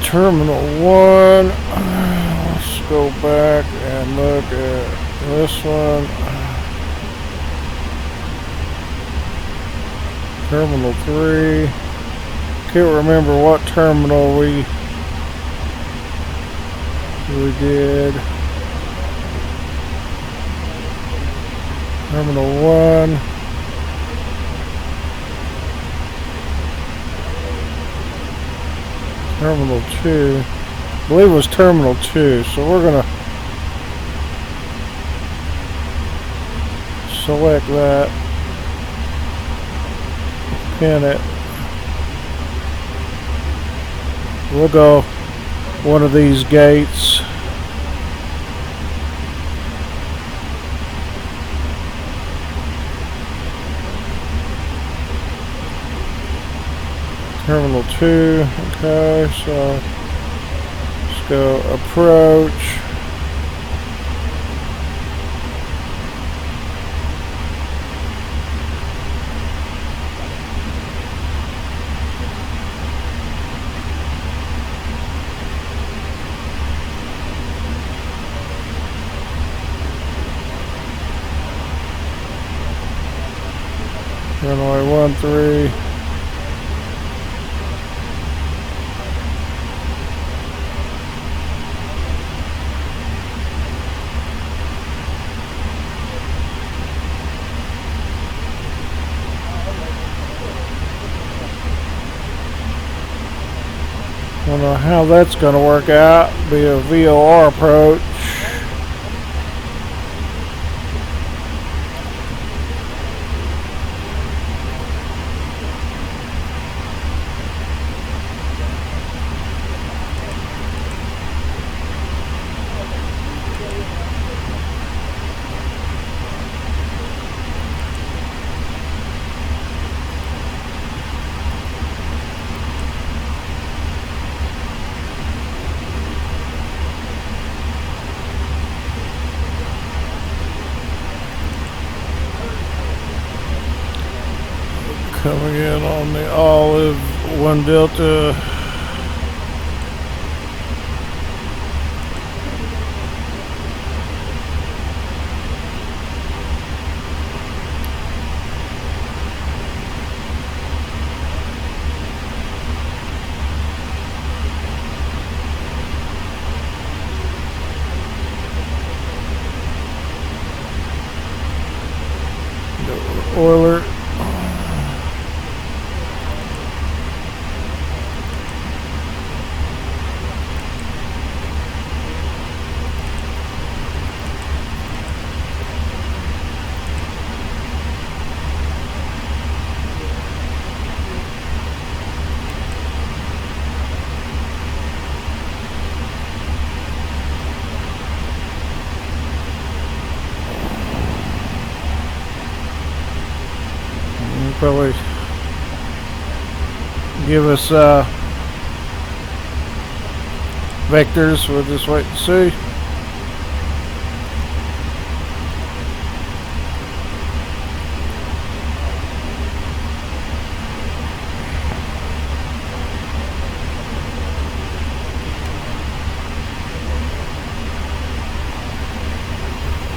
Terminal 1. Let's go back and look at this one. Terminal 3. Can't remember what terminal we did. Terminal 1. Terminal 2. I believe it was Terminal 2, so we're gonna select that, pin it. We'll go one of these gates. Terminal 2, okay, so let's go approach. Runway 13. Don't know how that's going to work out. Be a VOR approach. Coming in on the Olive 1 Delta. Oiler. Probably give us vectors. We'll just wait and see.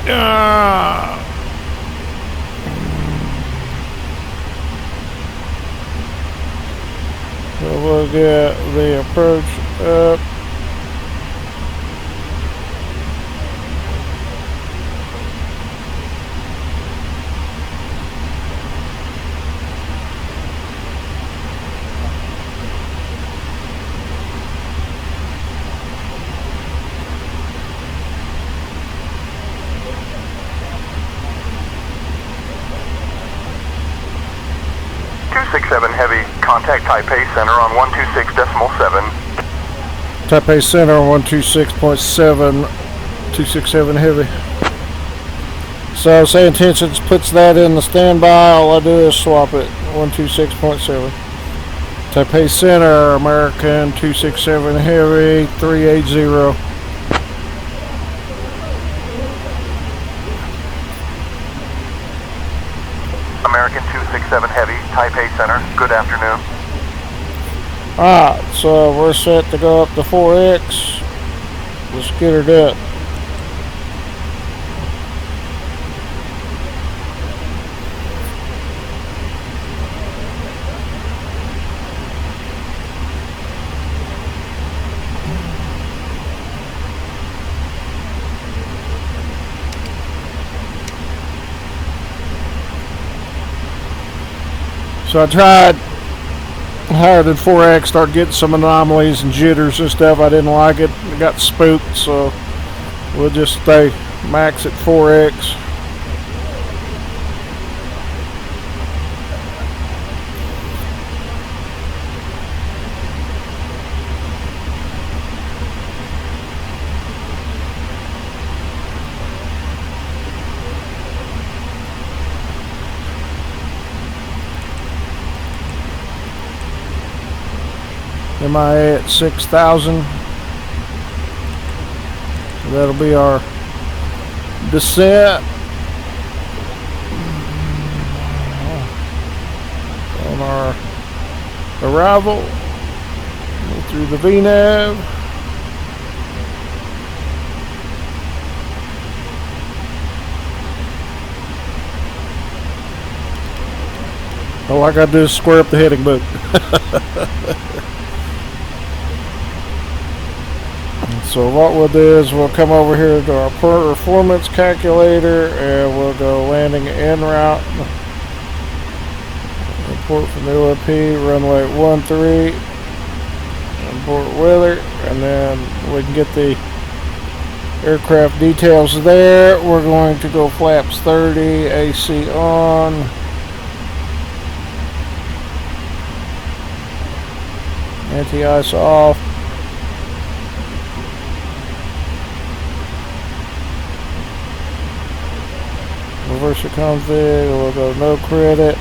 So we'll get the approach up. Heavy, contact Taipei Center on 126.7. Taipei Center on 126.7, 267 heavy. So say intentions puts that in the standby. All I do is swap it 126.7. Taipei Center, American 267 heavy, 380. American 267 Heavy, Taipei Center, good afternoon. Alright, so we're set to go up to 4X. Let's get her up. So I tried higher than 4X, start getting some anomalies and jitters and stuff. I didn't like it. I got spooked, so we'll just stay max at 4X. MIA at 6,000. So that'll be our descent on our arrival. Go through the VNAV. All I gotta do is square up the heading book. So what we'll do is we'll come over here to our performance calculator and we'll go landing en route. Report from the OP, runway 13, import weather, and then we can get the aircraft details there. We're going to go flaps 30, AC on. Anti-ice off. Reverse config, we'll go no credit.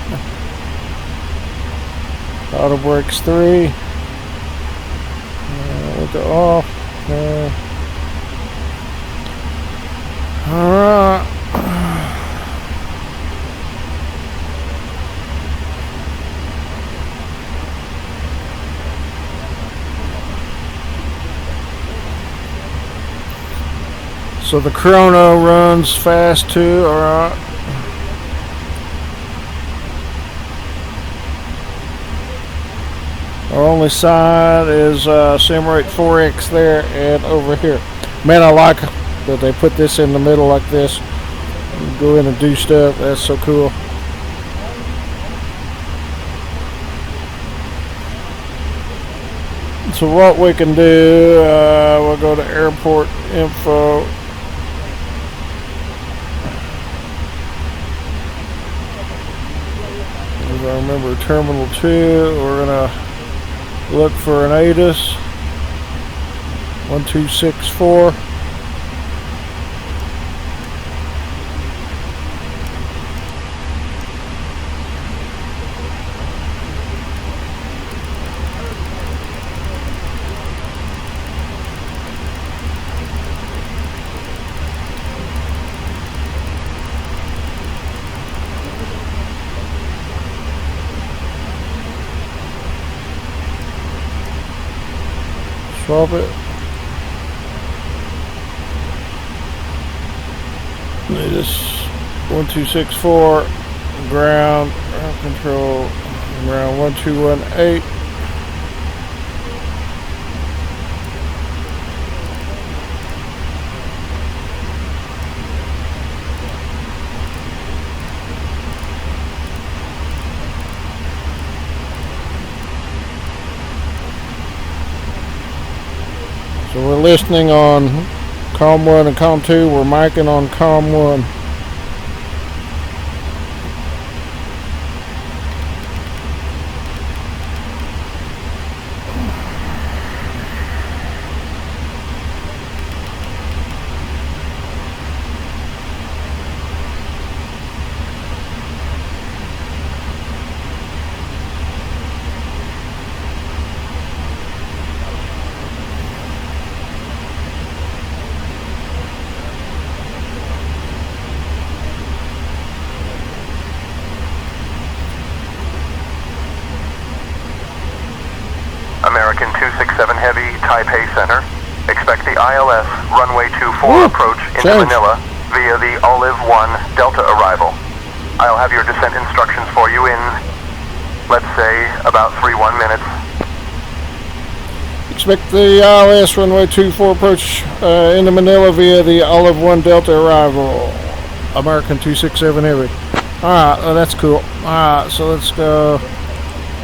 Auto brakes 3. We'll go off. Alright. So the chrono runs fast too, alright. Our only sign is Simrate 4X there and over here. Man, I like that they put this in the middle like this. Go in and do stuff. That's so cool. So what we can do, we'll go to airport info. As I remember, terminal 2, we're gonna look for an ATIS 1264. Swap it. It is 1264 ground control, ground 1218. So we're listening on COM 1 and COM 2. We're micing on COM 1. American 267 Heavy, Taipei Center. Expect the ILS runway 24 approach into change. Manila via the Olive 1 Delta arrival. I'll have your descent instructions for you in, let's say, about 3-1 minutes. Expect the ILS runway 24 approach into Manila via the Olive 1 Delta arrival. American 267 Heavy. Alright, that's cool. Alright, so let's go.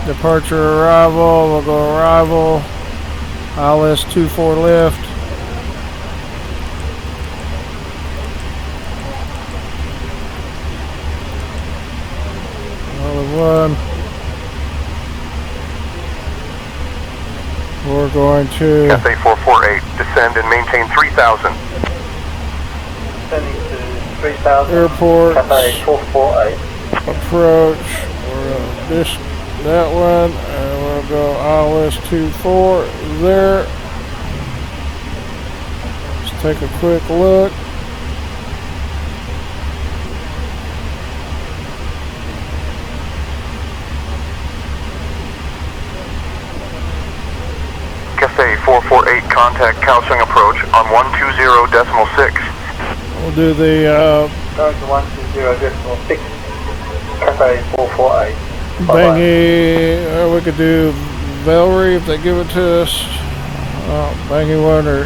Departure arrival, we'll go arrival. ILS 24 lift. Olive 1. We're going to Cathay 448, descend and maintain 3,000. Descending to 3,000. airport Cathay 448. approach. We're going to dish that one, and we'll go ILS 24 there. Let's take a quick look. Cathay 448, contact Kaohsiung approach on 120.6. We'll do the Going to 120.6. Cathay 448. Bangy. We could do Valerie if they give it to us. Bangy 1 or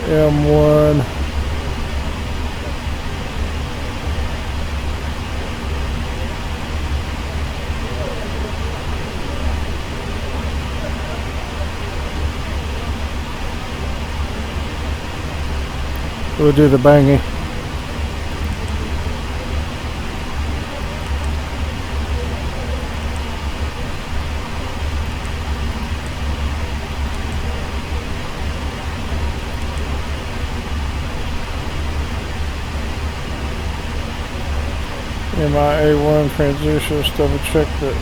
M1. We'll do the Bangy. MIA1 transitions, double check that.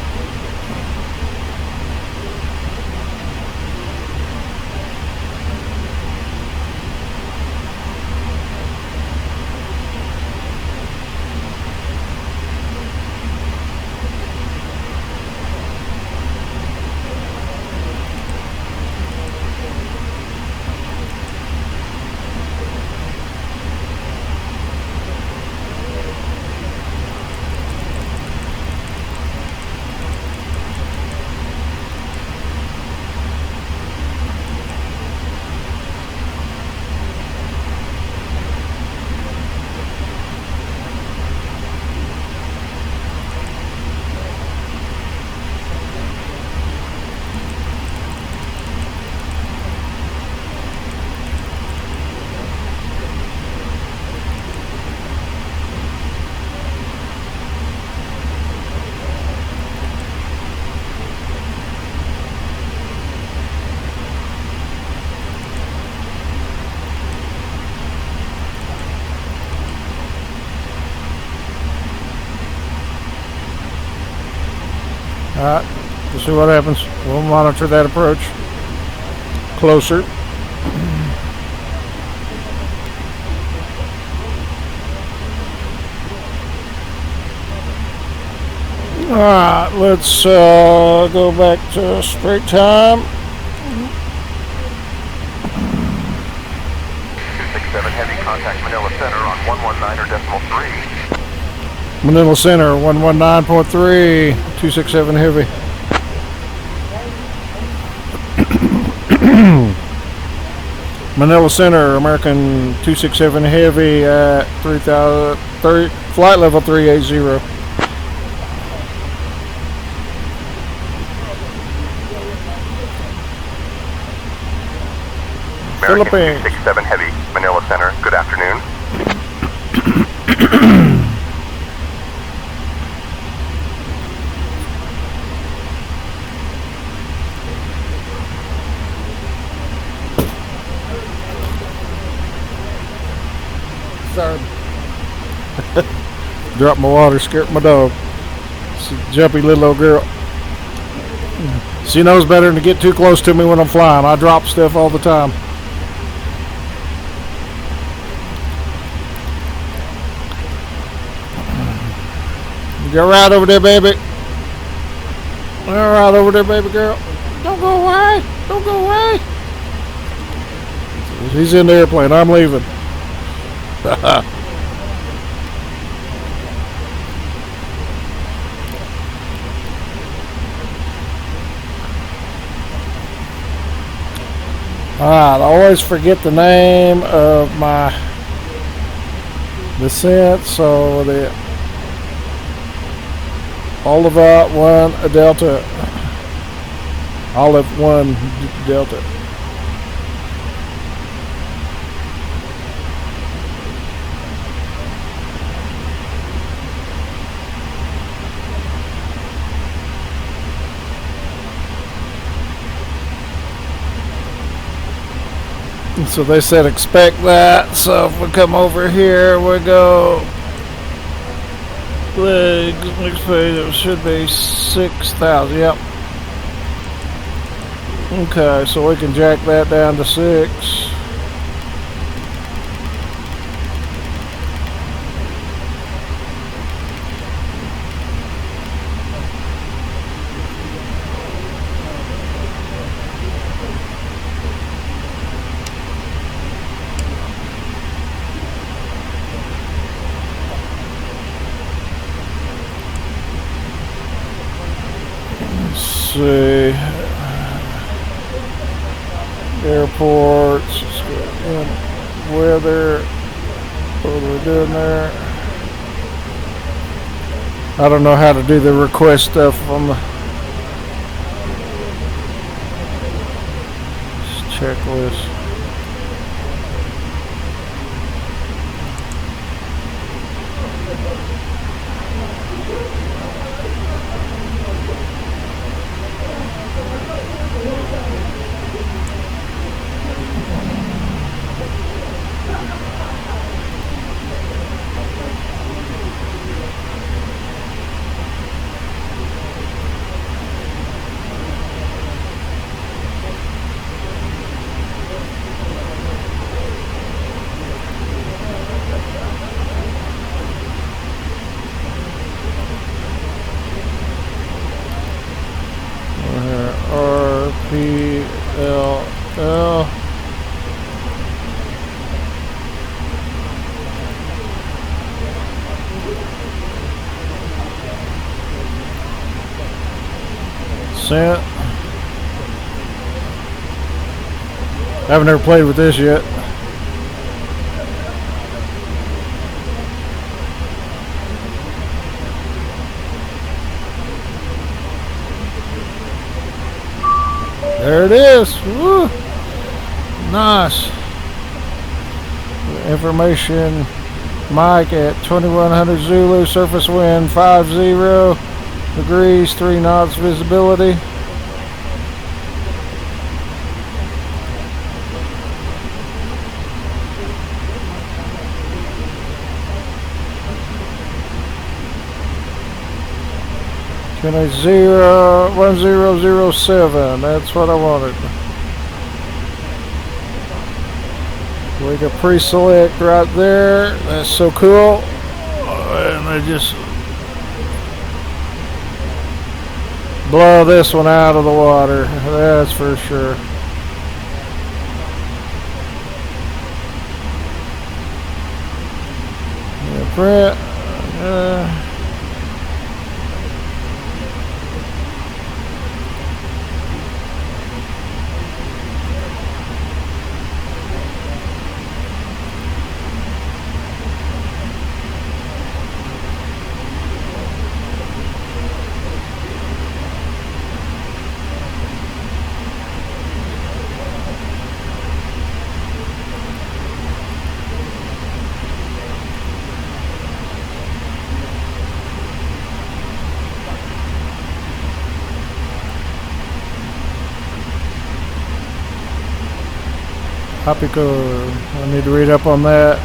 Alright, we'll see what happens. We'll monitor that approach closer. Alright, let's go back to straight time. 267 Heavy, contact Manila Center on 119.3. Manila Center, 119.3, 267 Heavy. Manila Center, American 267 Heavy at 3000, flight level 380. American Philippines. 267 Heavy, Manila Center. Good afternoon. Sorry. Dropped my water, scared my dog. She's a jumpy little old girl. She knows better than to get too close to me when I'm flying. I drop stuff all the time. You're right over there, baby. You're right over there, baby girl. Don't go away. Don't go away. He's in the airplane. I'm leaving. Alright, I always forget the name of my descent, so the Olivet 1 Delta. Olive 1 Delta. So they said expect that. So if we come over here, we go legs, next page, it should be 6,000. Yep. Okay, so we can jack that down to 6. See, airports, let's go in weather, what are we doing there? I don't know how to do the request stuff on the checklist. RPLL. Sent. I've never played with this yet. There it is. Woo. Nice. Information. Mike at 2100 Zulu. Surface wind 50 degrees, 3 knots visibility. Can I 1007? That's what I wanted. We can pre-select right there. That's so cool. And I just blow this one out of the water. That's for sure. Print. Copy code. I need to read up on that.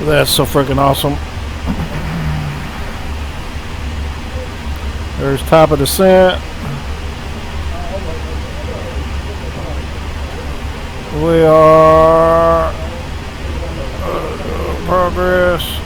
That's so freaking awesome. There's top of descent. We are progress.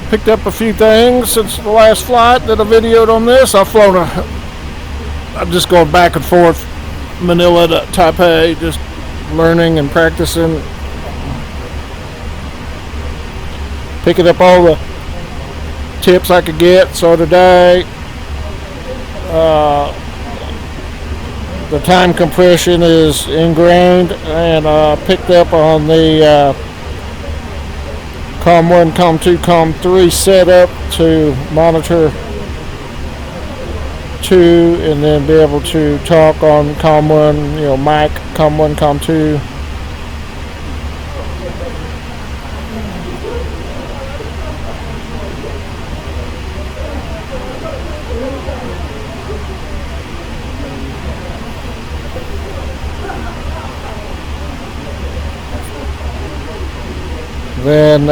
Picked up a few things since the last flight that I videoed on this. I'm just going back and forth Manila to Taipei, just learning and practicing, picking up all the tips I could get. So today the time compression is ingrained, and picked up on the COM 1, COM 2, COM 3 setup to monitor 2 and then be able to talk on COM 1, mic, COM 1, COM 2. Then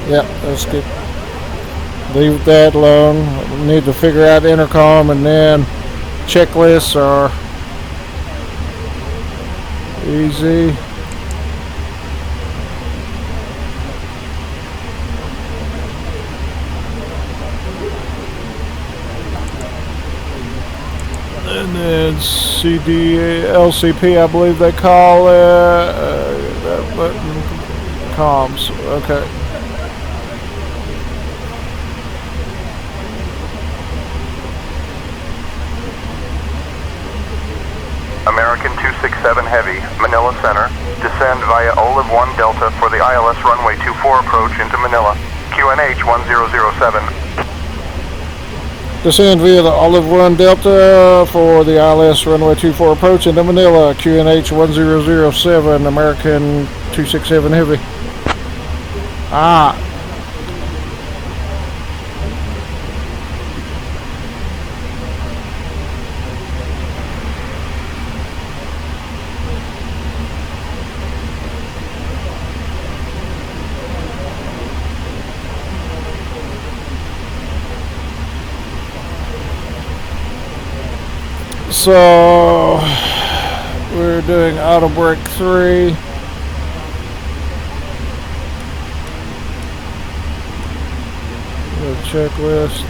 yeah, that's good. Leave that alone. Need to figure out intercom, and then checklists are easy. And then LCP, I believe they call it. button. Comms. Okay. American 267 Heavy, Manila Center. Descend via Olive 1 Delta for the ILS runway 24 approach into Manila. QNH 1007. Descend via the Olive 1 Delta for the ILS runway 24 approach into Manila. QNH 1007, American 267 Heavy. So we're doing auto brake 3. The checklist.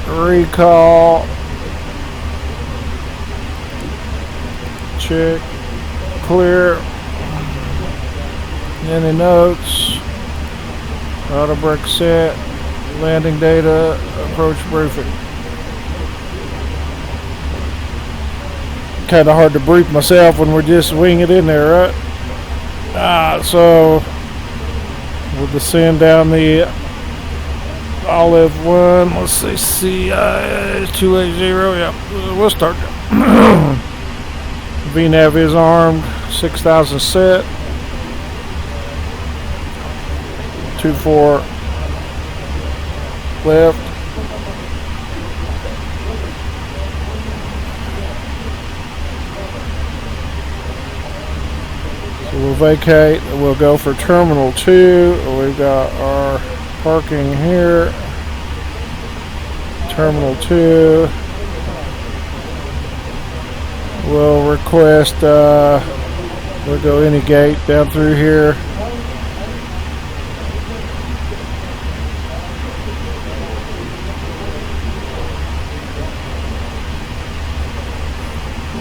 Recall. Check. Clear. Any notes? Auto brake set. Landing data. Approach briefing. Kind of hard to brief myself when we're just winging it in there, right? So we'll descend down the Olive 1. Let's see, CI 280. Yep, we'll start. VNAV is armed. 6,000 set. 24 left. We'll vacate. We'll go for Terminal 2. We've got our parking here. Terminal 2. We'll request, we'll go any gate down through here.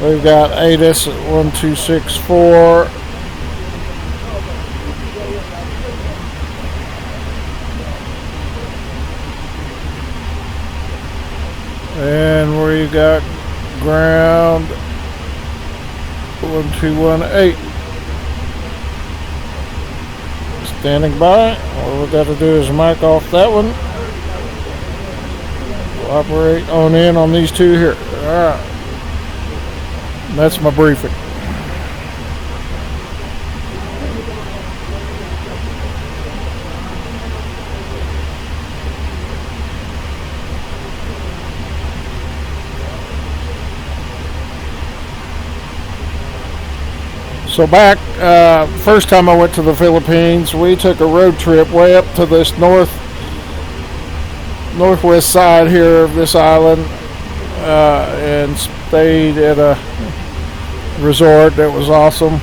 We've got ATIS at 1264. And we got ground 1218. Standing by. All we got to do is mic off that one. We'll operate on in on these two here. Alright. That's my briefing. So back, first time I went to the Philippines, we took a road trip way up to this northwest side here of this island, and stayed at a resort that was awesome,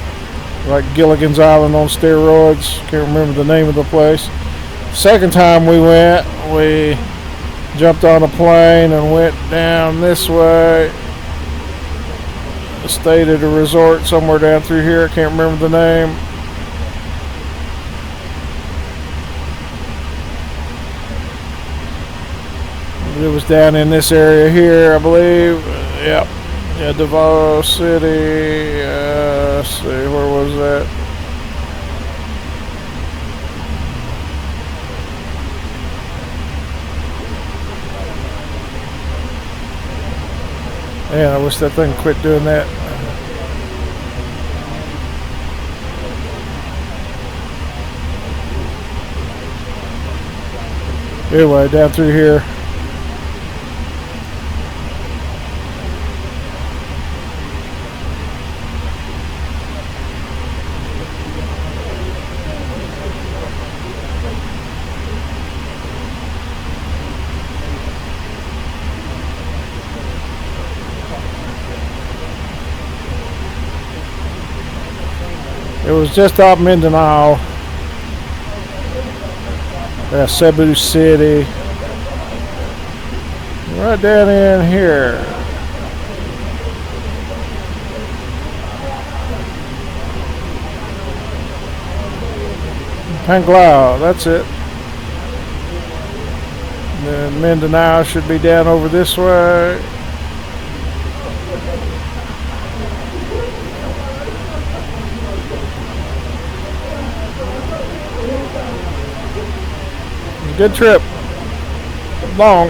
like Gilligan's Island on steroids. Can't remember the name of the place. Second time we went, we jumped on a plane and went down this way. Stayed at a resort somewhere down through here. I can't remember the name. It was down in this area here, I believe. Yep. Yeah, Davao City. Let's see, where was that? Man, I wish that thing quit doing that. Anyway, down through here. It was just off Mindanao. Cebu City. Right down in here. Panglao, that's it. And then Mindanao should be down over this way. Good trip. Long.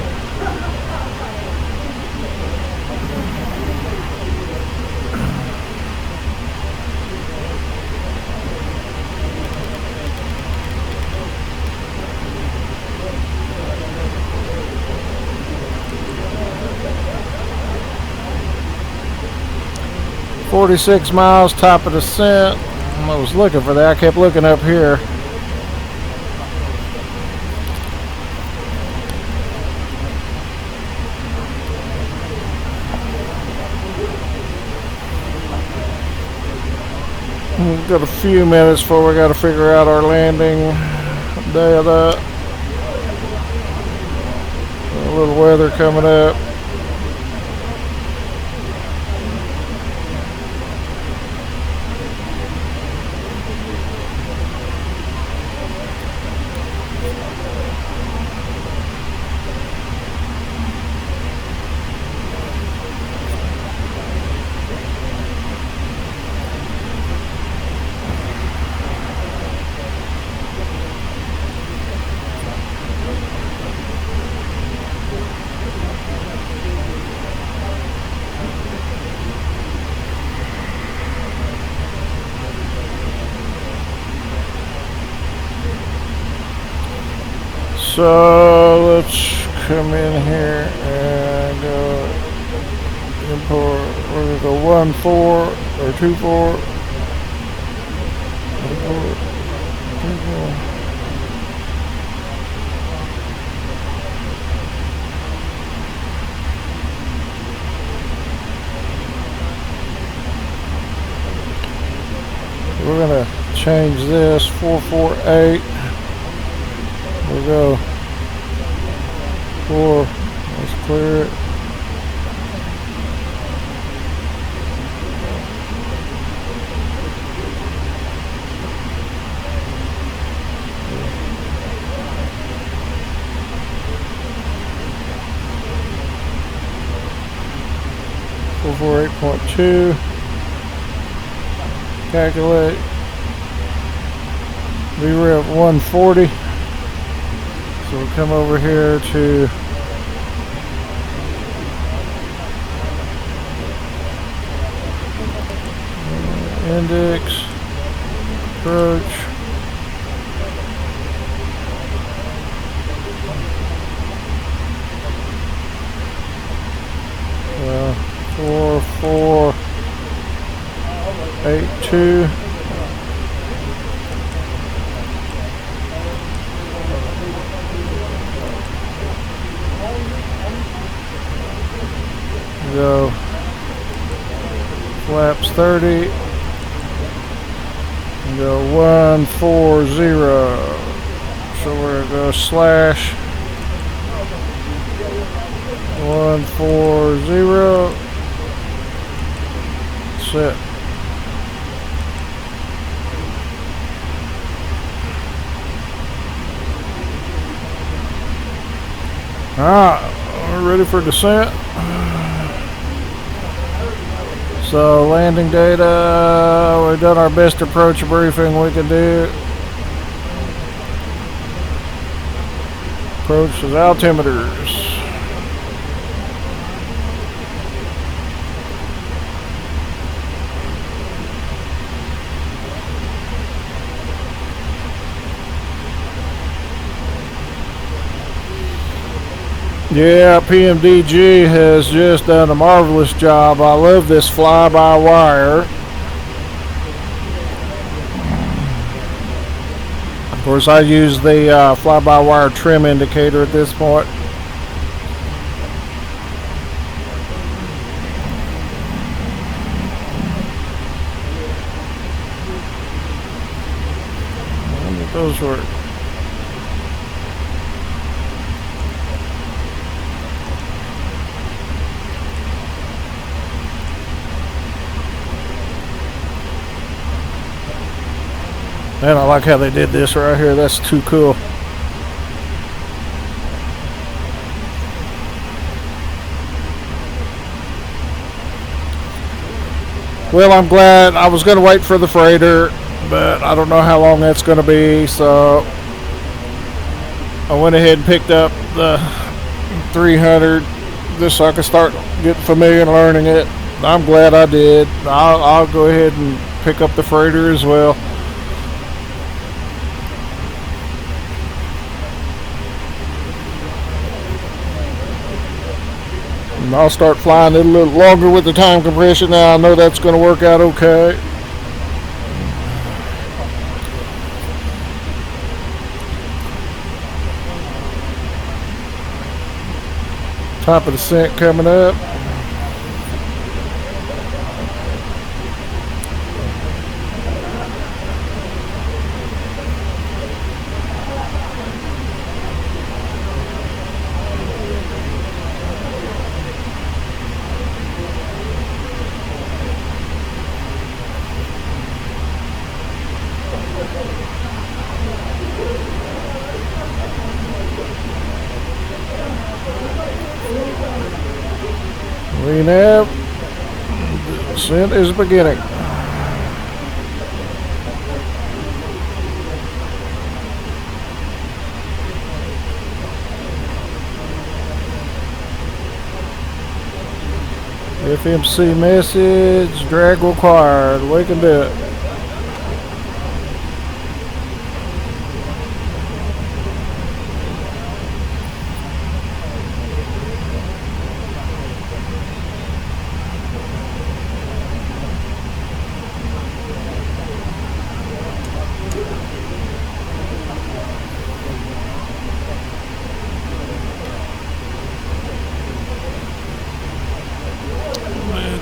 $46 miles, top of descent. I was looking for that. I kept looking up here. We've got a few minutes before we got to figure out our landing day of that. A little weather coming up. So let's come in here and import. We're gonna go 1-4 or 2-4. Import 2-4. We're gonna change this 448. We'll go 4. Let's clear it. Four 8.2. Calculate. We were at 140. So we'll come over here to index, approach, well, 4482. Go flaps 30 and go 140. So we're gonna go slash 140. Set. Alright, we're ready for descent. So landing data, we've done our best approach briefing we can do. Approach is altimeters. Yeah, PMDG has just done a marvelous job. I love this fly-by-wire. Of course, I use the fly-by-wire trim indicator at this point. I wonder if those work. Man, I like how they did this right here. That's too cool. Well, I'm glad. I was going to wait for the freighter, but I don't know how long that's going to be, so I went ahead and picked up the 300 just so I could start getting familiar and learning it. I'm glad I did. I'll go ahead and pick up the freighter as well. And I'll start flying it a little longer with the time compression. Now I know that's going to work out okay. Top of the descent coming up. Renap. Descent is beginning. FMC message, drag required. We can do it.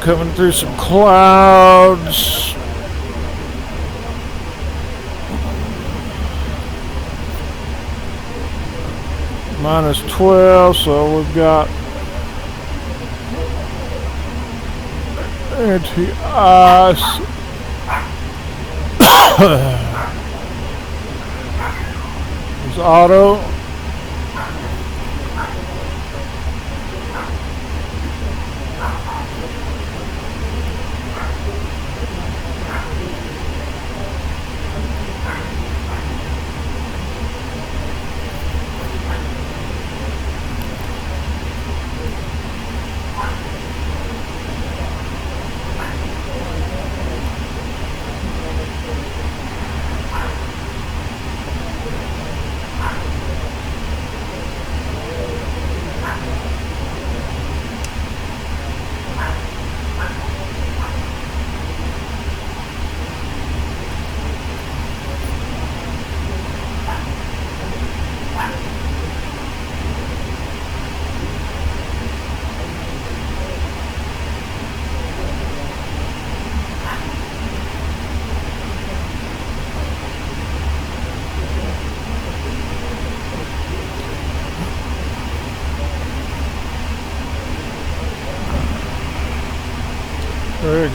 Coming through some clouds. -12, so we've got anti-ice. It's auto.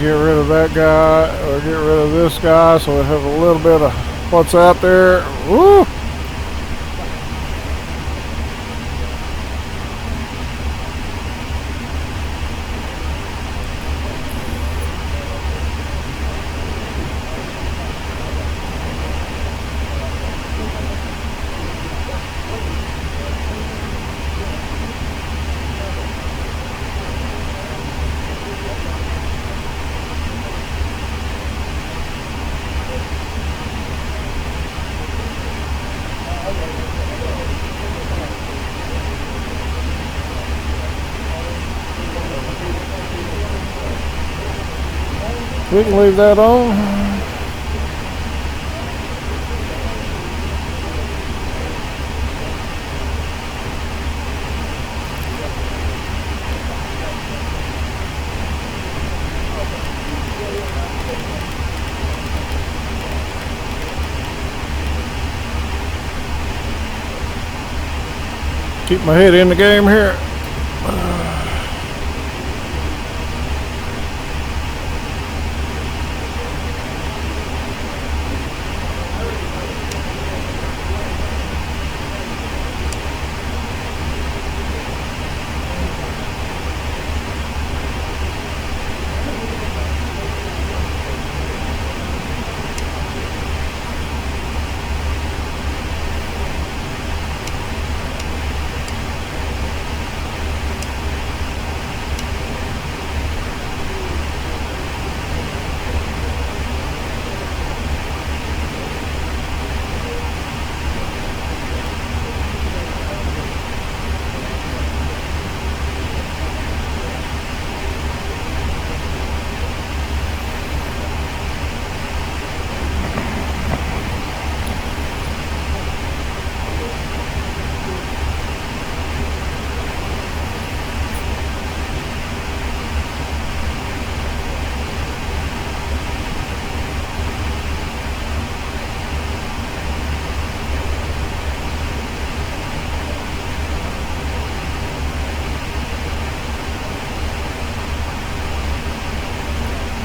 Get rid of that guy, or get rid of this guy, so we have a little bit of what's out there. Woo! We can leave that on. Keep my head in the game here.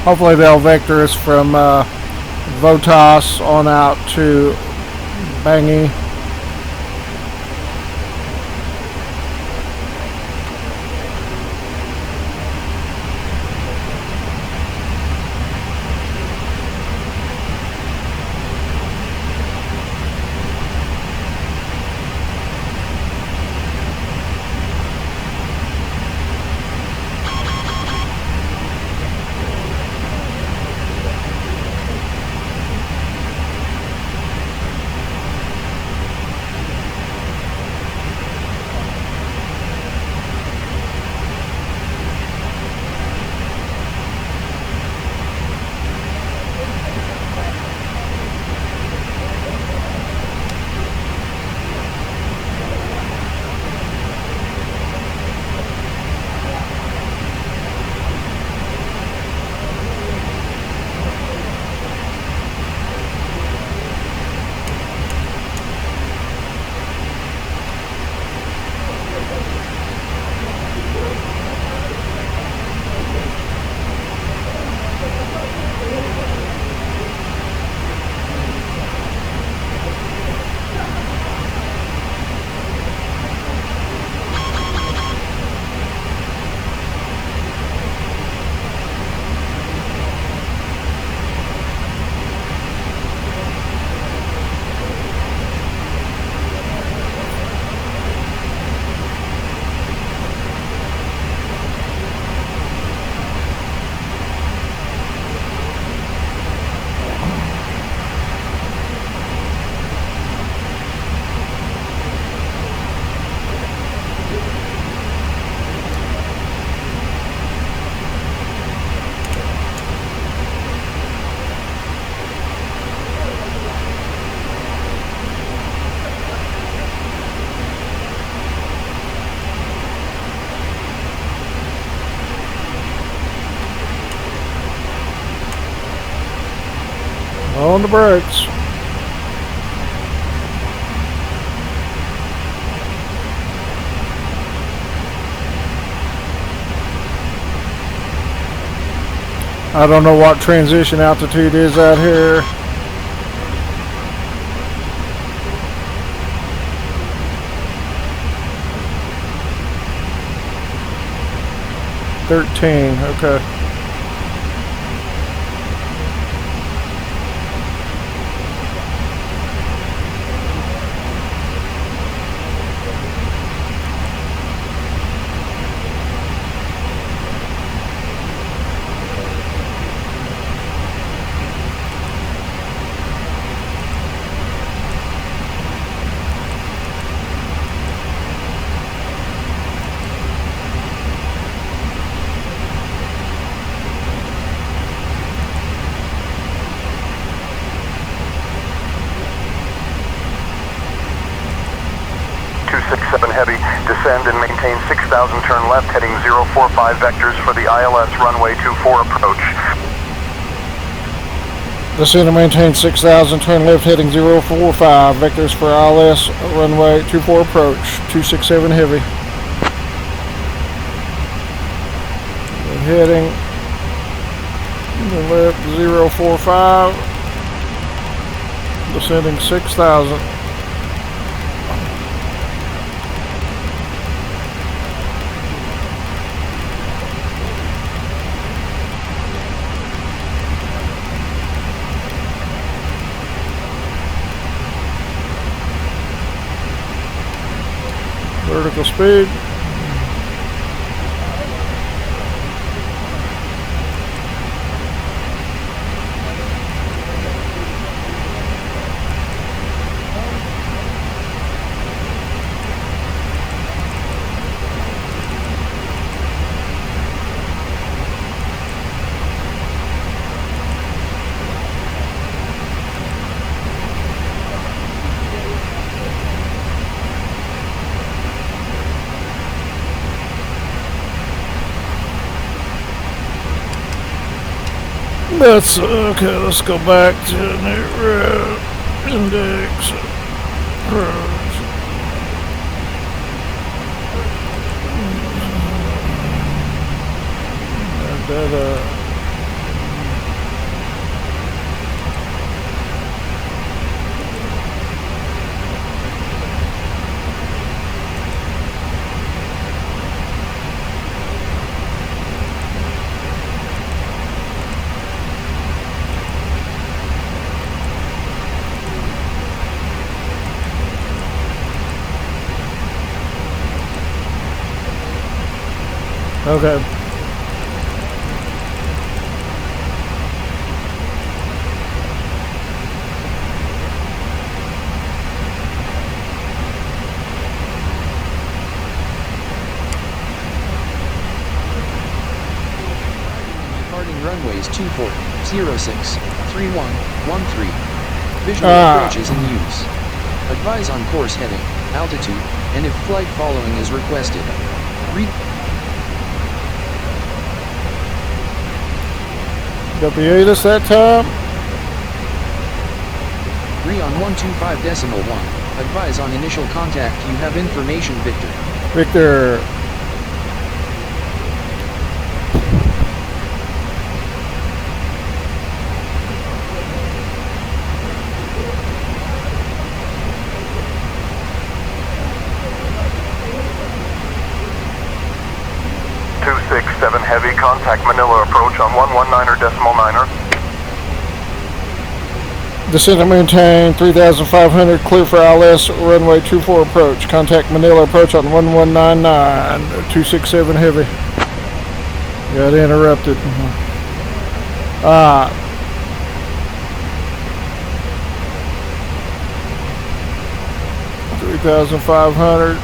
Hopefully they'll vector us from Votas on out to Bangi. On the brakes. I don't know what transition altitude is out here. Okay. Heavy, descend and maintain 6,000, turn left heading 045 vectors for the ILS runway 24 approach. Descend and maintain 6,000, turn left heading 045 vectors for ILS runway 24 approach, 267 heavy. Heading left 045, descending 6,000. Vertical speed. That's okay. Let's go back to new route index roads. Okay. Departing runways 24, 06, 31, 13. Visual approaches in use. Advise on course heading, altitude, and if flight following is requested. Got the ATIS that time. Re-on 125.1. Advise on initial contact. You have information, Victor. Victor. Heavy, contact Manila approach on 119.9er. Descend and maintain 3,500, clear for ILS, runway 24 approach. Contact Manila approach on 1199, 267 heavy. Got interrupted. 3,500.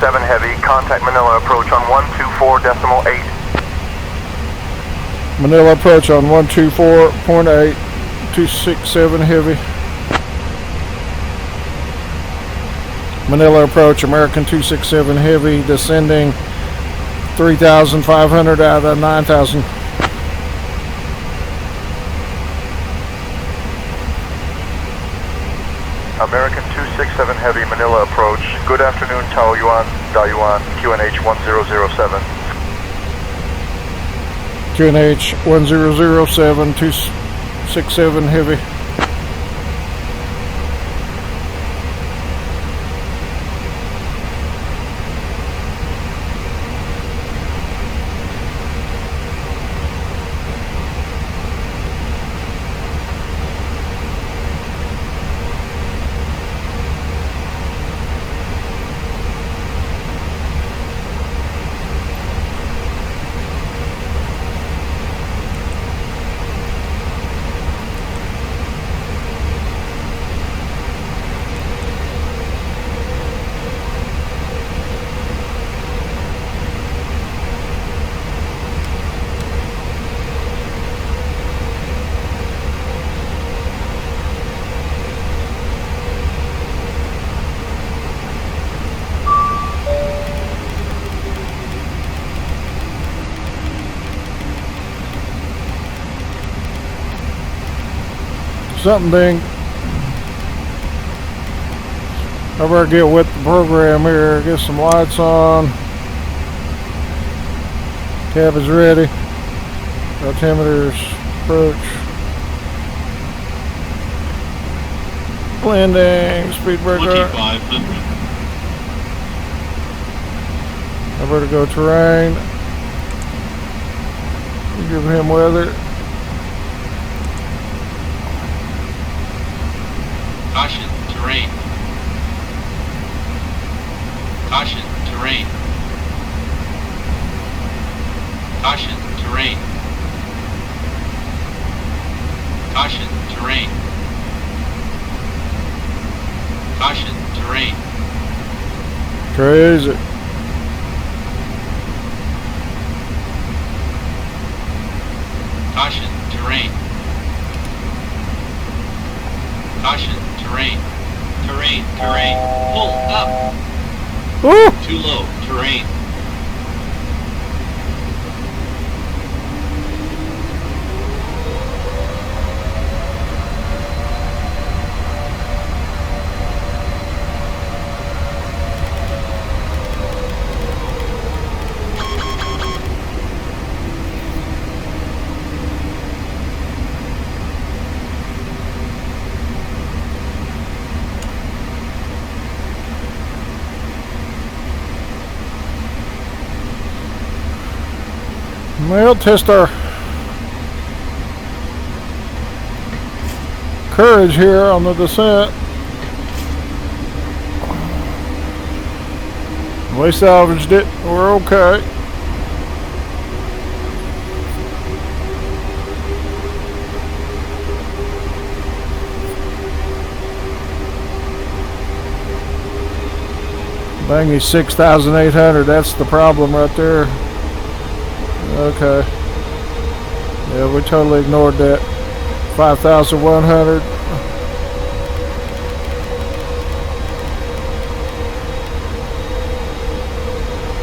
Heavy, contact Manila approach on 124.8. Manila approach on 124.8, 267 heavy. Manila approach, American 267 heavy, descending 3,500 out of 9,000. American 267 Heavy, Manila approach. Good afternoon, Taoyuan, Dayuan, QNH 1007. QNH 1007, 267 heavy. Something ding. I better get with the program here, get some lights on. Cab is ready. Altimeters approach. Landing, speed breaker. 2500. I better go terrain. Give him weather. Caution, terrain. Caution, terrain. Caution, terrain. Caution, terrain. Caution, terrain. Crazy. Caution, terrain. Caution, terrain. Terrain, terrain. Pull up. Woo! Too low, terrain. Well, test our courage here on the descent. We salvaged it. We're okay. Bangy 6,800. That's the problem right there. Okay. Yeah, we totally ignored that. 5,100.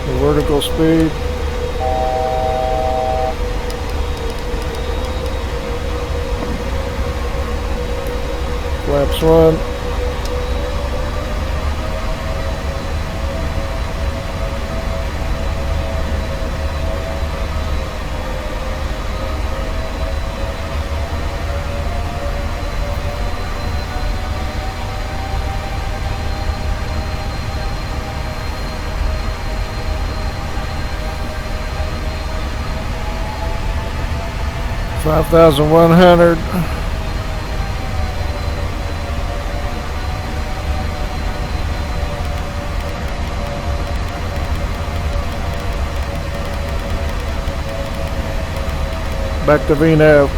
The vertical speed. Flaps 1. $5,100. Back to VNAV.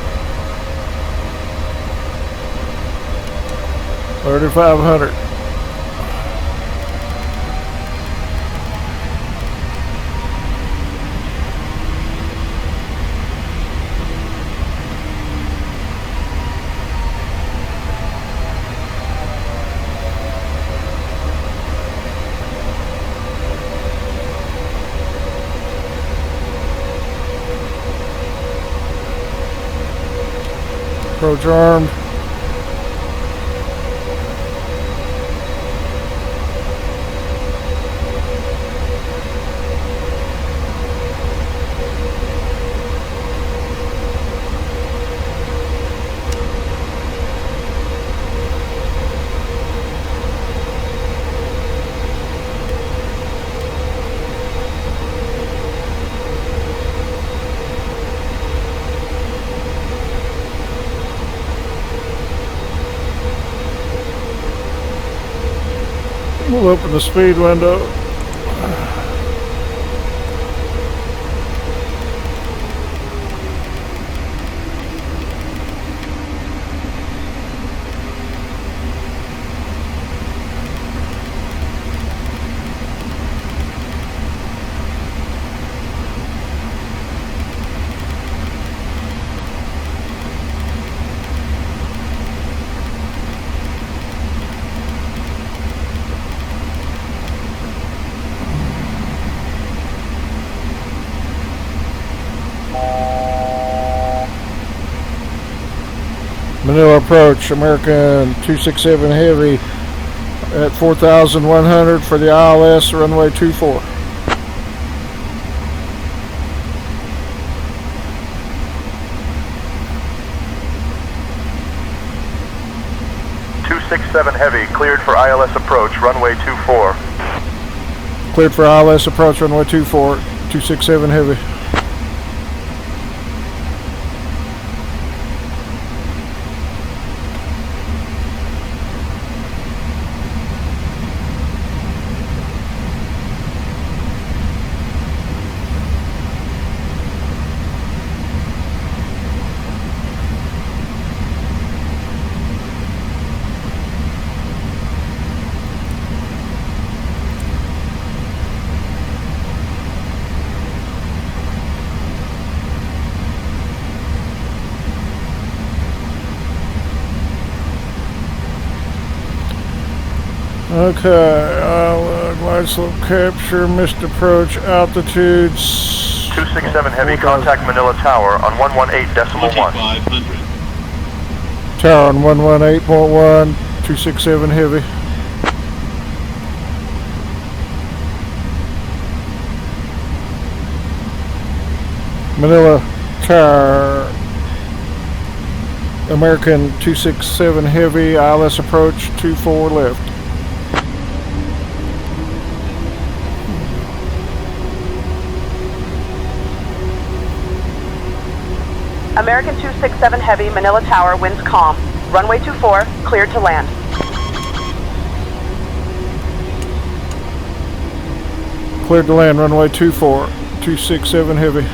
3,500. Approach armed. We'll open the speed window. Manila approach, American 267 Heavy at 4,100 for the ILS, runway 24. Heavy, cleared for ILS approach, runway 24. Cleared for ILS approach, runway 24, 267 Heavy. Okay, glide slope capture, missed approach, altitudes. 267 Heavy, contact Manila Tower on 118.1. 2,500. Tower on 118.1, 267 Heavy. Manila Tower, American 267 Heavy, ILS approach, 24 left. American 267 Heavy, Manila Tower, winds calm. Runway 24, cleared to land. Cleared to land, runway 24, 267 heavy.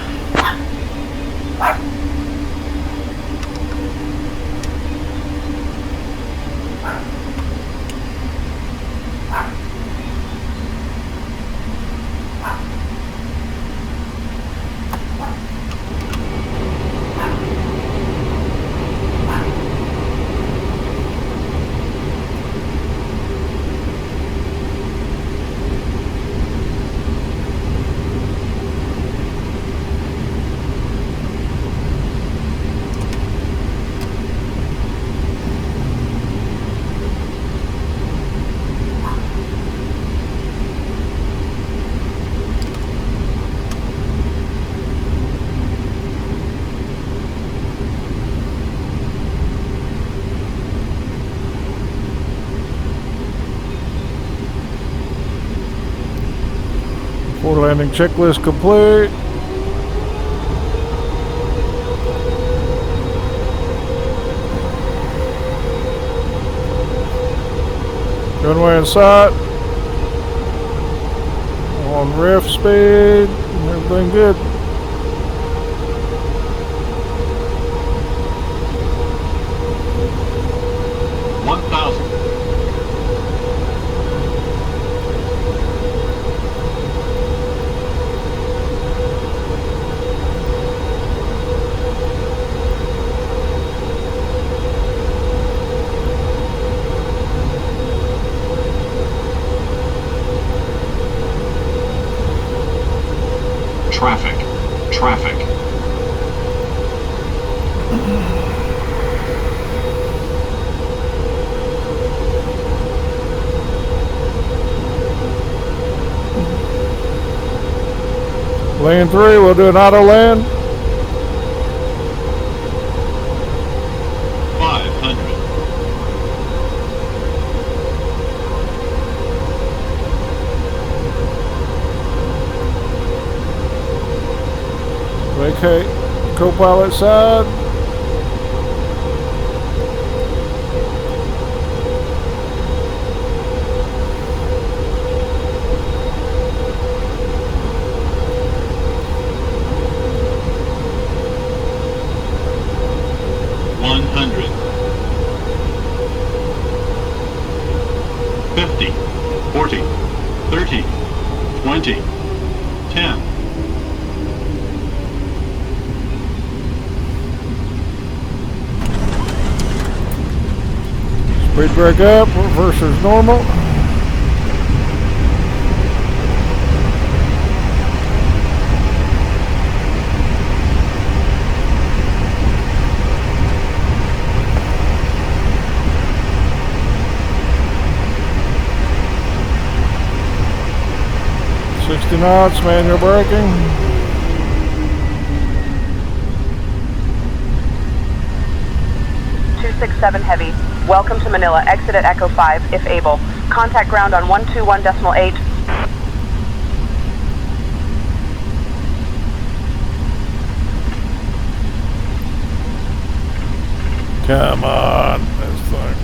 Before landing checklist complete. Runway in sight. On ref speed. Everything good. Traffic. Lane 3, we'll do an auto land. 500. Vacate co-pilot side. $50, $40, $30, $20, $10. Speed brake up, reverse is normal. Knots, manual braking. .267 heavy. Welcome to Manila. Exit at Echo 5 if able. Contact ground on 121.8. Come on, this thing.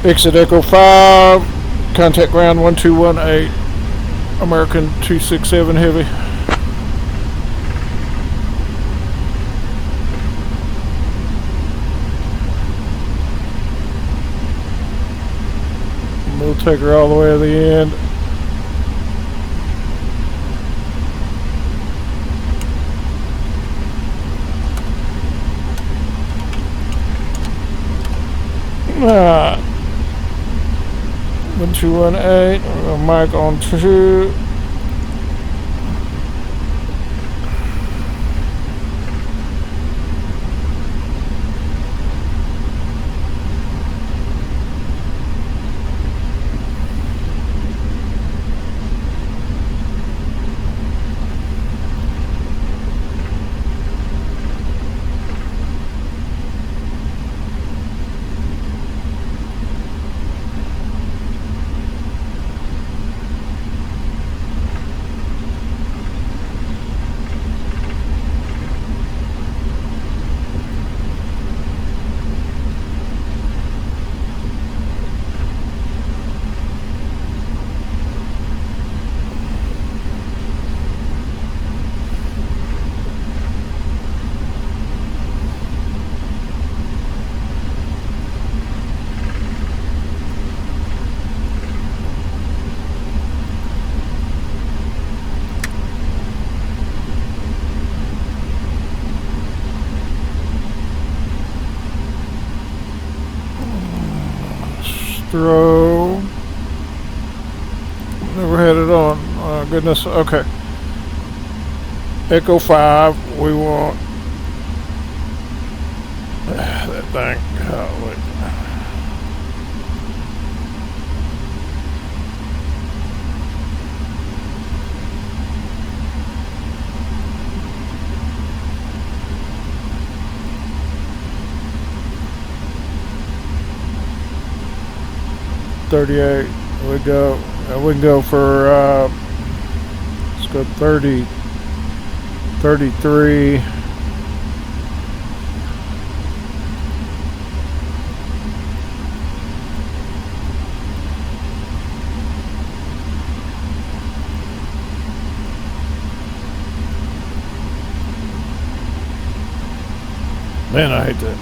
Exit Echo 5, contact ground 1218, American 267 heavy. We'll take her all the way to the end. Ah. 1218, mic on 2. Throw. Never had it on. Oh, goodness. Okay. Echo 5. We want that thing. Oh, wait. $38. We can go for let's go 30, 33. Man, I hate that.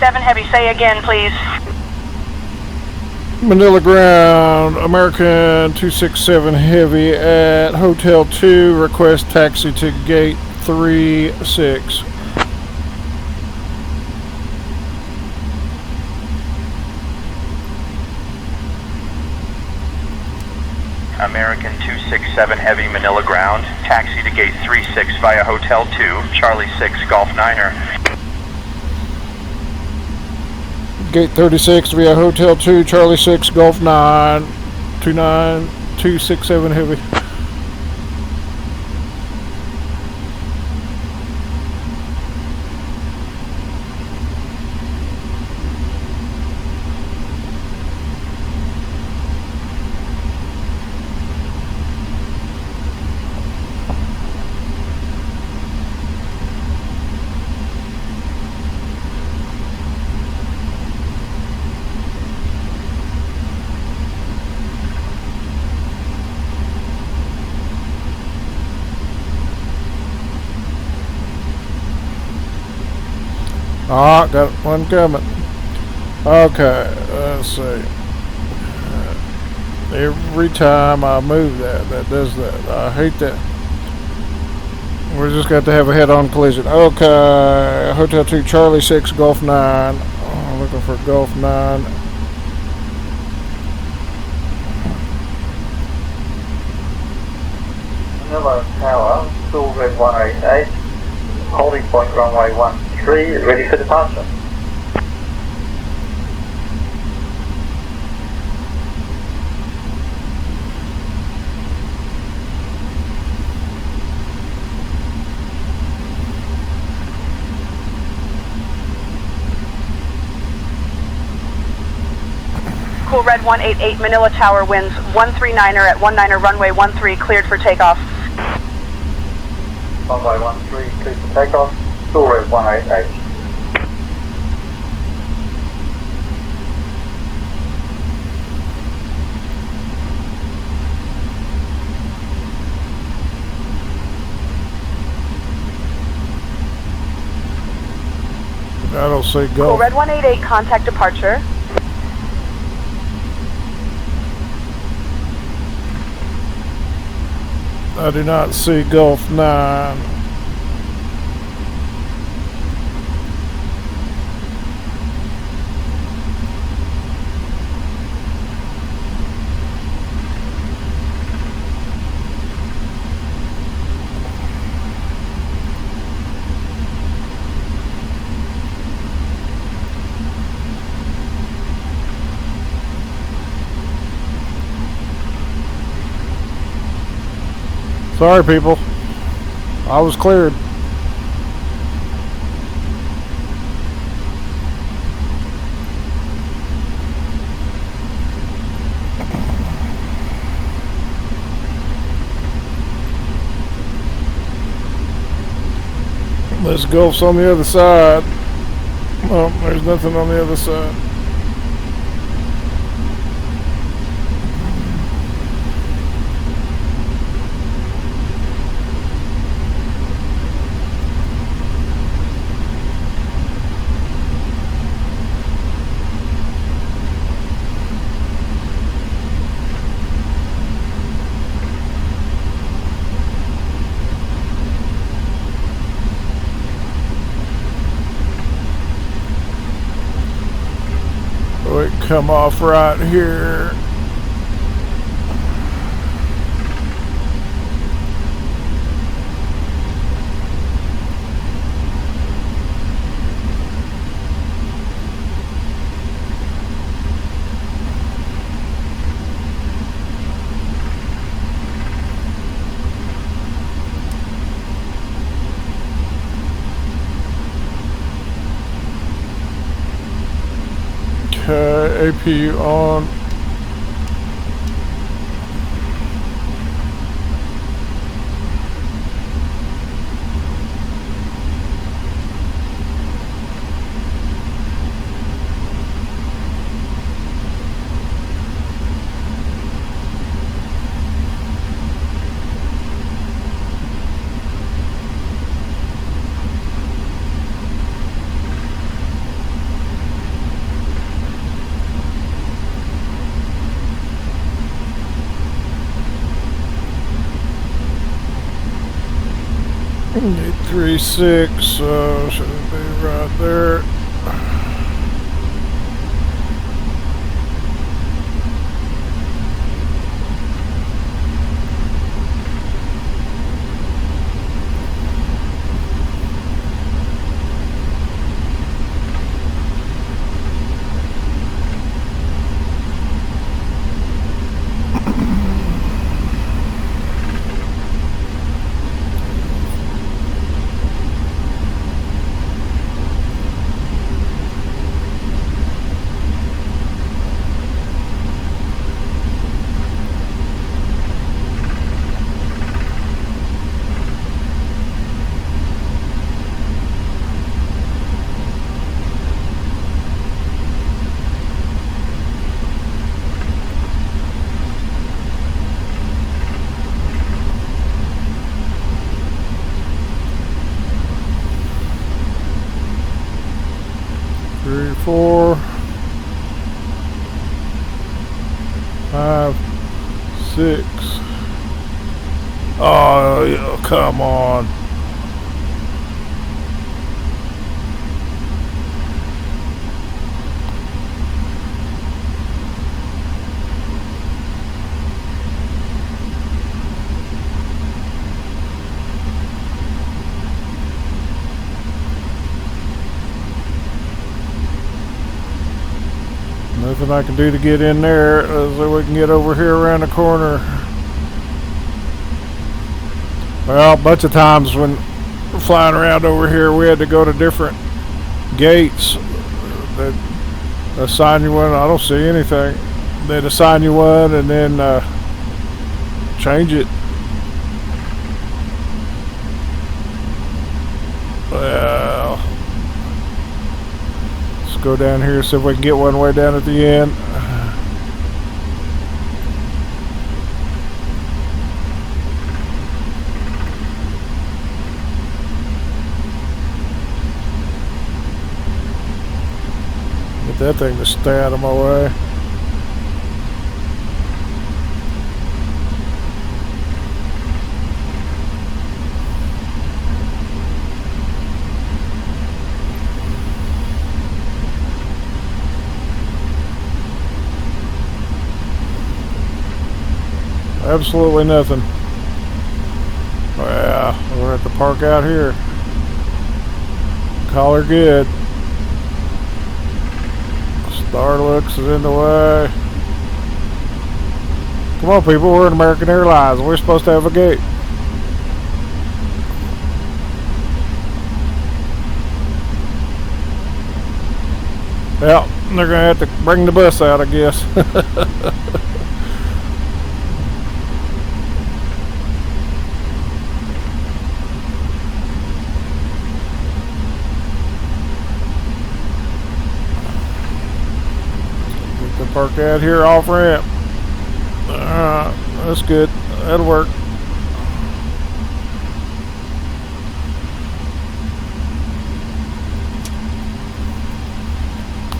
Heavy, say again, please. Manila ground, American 267 Heavy at Hotel 2. Request taxi to gate 36. American 267 Heavy, Manila ground. Taxi to gate 36 via Hotel 2, Charlie 6, Golf 9er. Gate 36 via Hotel 2, Charlie 6, Golf 9, 267 Heavy. Ah, got one coming. Okay, let's see. Every time I move that does that. I hate that. We're just got to have a head-on collision. Okay, Hotel 2, Charlie 6, Golf 9. Oh, looking for Golf 9. Manila Tower, still red 188. Holding point runway 13, ready for departure. Cool Red 188, Manila Tower winds 139er at 19er runway 13, cleared for takeoff. Runway 13, cleared for takeoff. Cool Red 188. I don't see Cool Golf. Red 188, contact departure. I do not see Golf 9. Sorry, people. I was cleared. This Gulf's on the other side. Oh, there's nothing on the other side. come off right here. Okay, APU on. Need 3.6, so should it be right there? Three, 4, 5, 6. Oh, yeah, come on. Nothing I can do to get in there so we can get over here around the corner. Well, a bunch of times when we're flying around over here, we had to go to different gates. They'd assign you one. I don't see anything. They'd assign you one and then change it. Well, let's go down here, see if we can get one way down at the end. Get that thing to stay out of my way. Absolutely nothing. Well, we're at the park out here. Call her good. Starlux is in the way. Come on, people, we're at American Airlines. We're supposed to have a gate. Well, they're going to have to bring the bus out, I guess. Park out here off ramp. That's good. That'll work.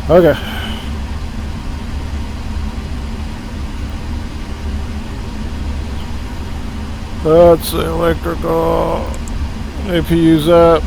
Okay. That's the electrical. APU's up.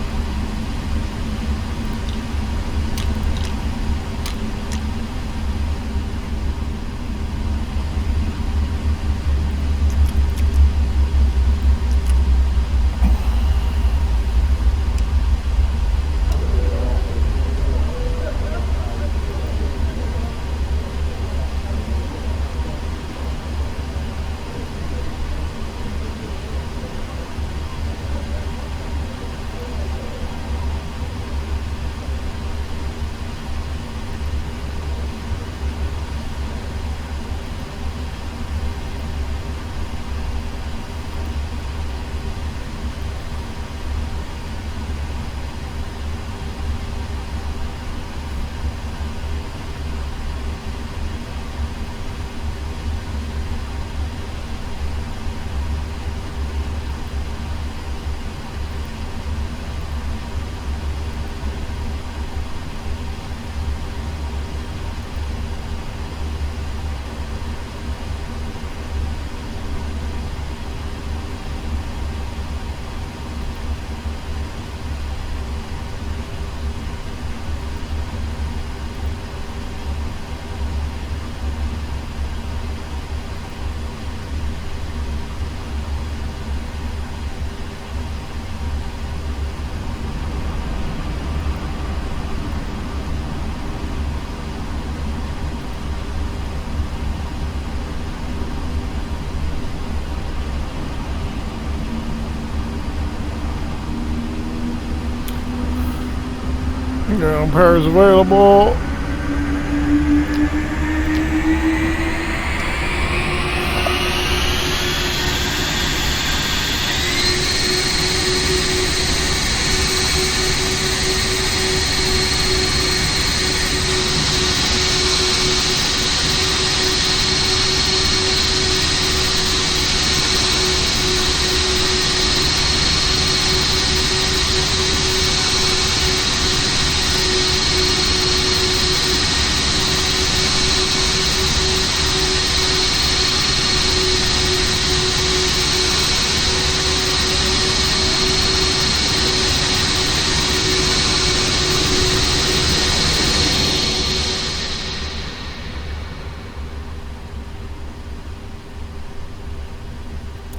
Ground power is available.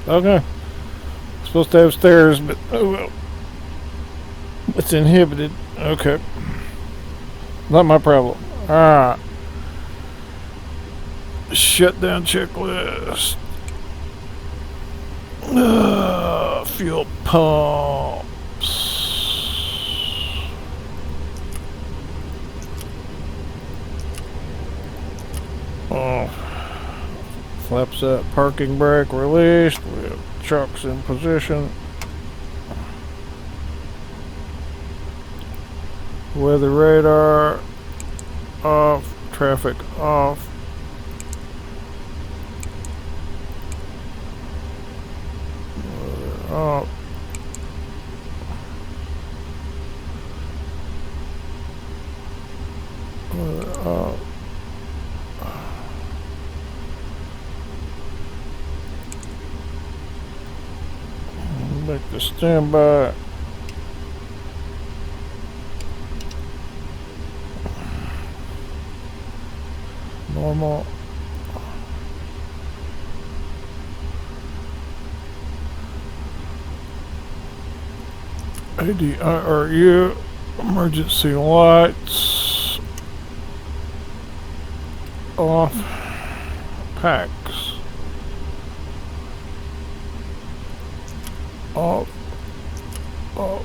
Okay. Supposed to have stairs, but oh well. It's inhibited. Okay. Not my problem. Alright. Shutdown checklist. Fuel pumps. Oh. Flaps up, parking brake released. We have trucks in position. Weather radar off, traffic off. Weather off. Weather off. Make the standby. Normal. ADIRU. Emergency lights. Off. Packs. Off. Off.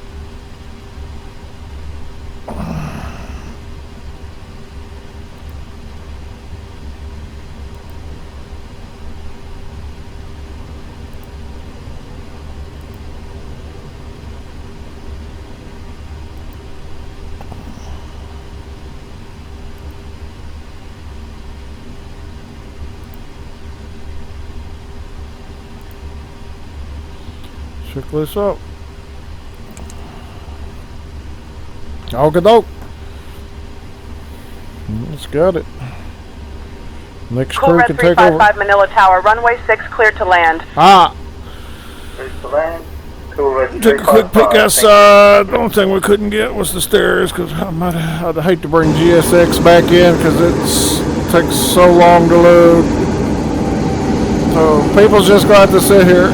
Check this up. Okie-doke. Let's got it. Next Cool crew Red can take over. 355 Manila Tower, runway 6 cleared to land. Cleared to land. Cool Red Took a quick peek outside. The only thing we couldn't get was the stairs because I'd hate to bring GSX back in because it takes so long to load. So people's just going to have to sit here.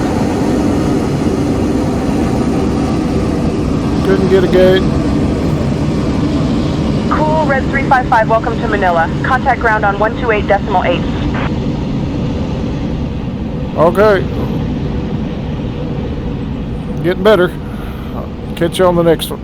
Couldn't get a gate. Cool Red 355, welcome to Manila. Contact ground on 128.8. Okay. Getting better. Catch you on the next one.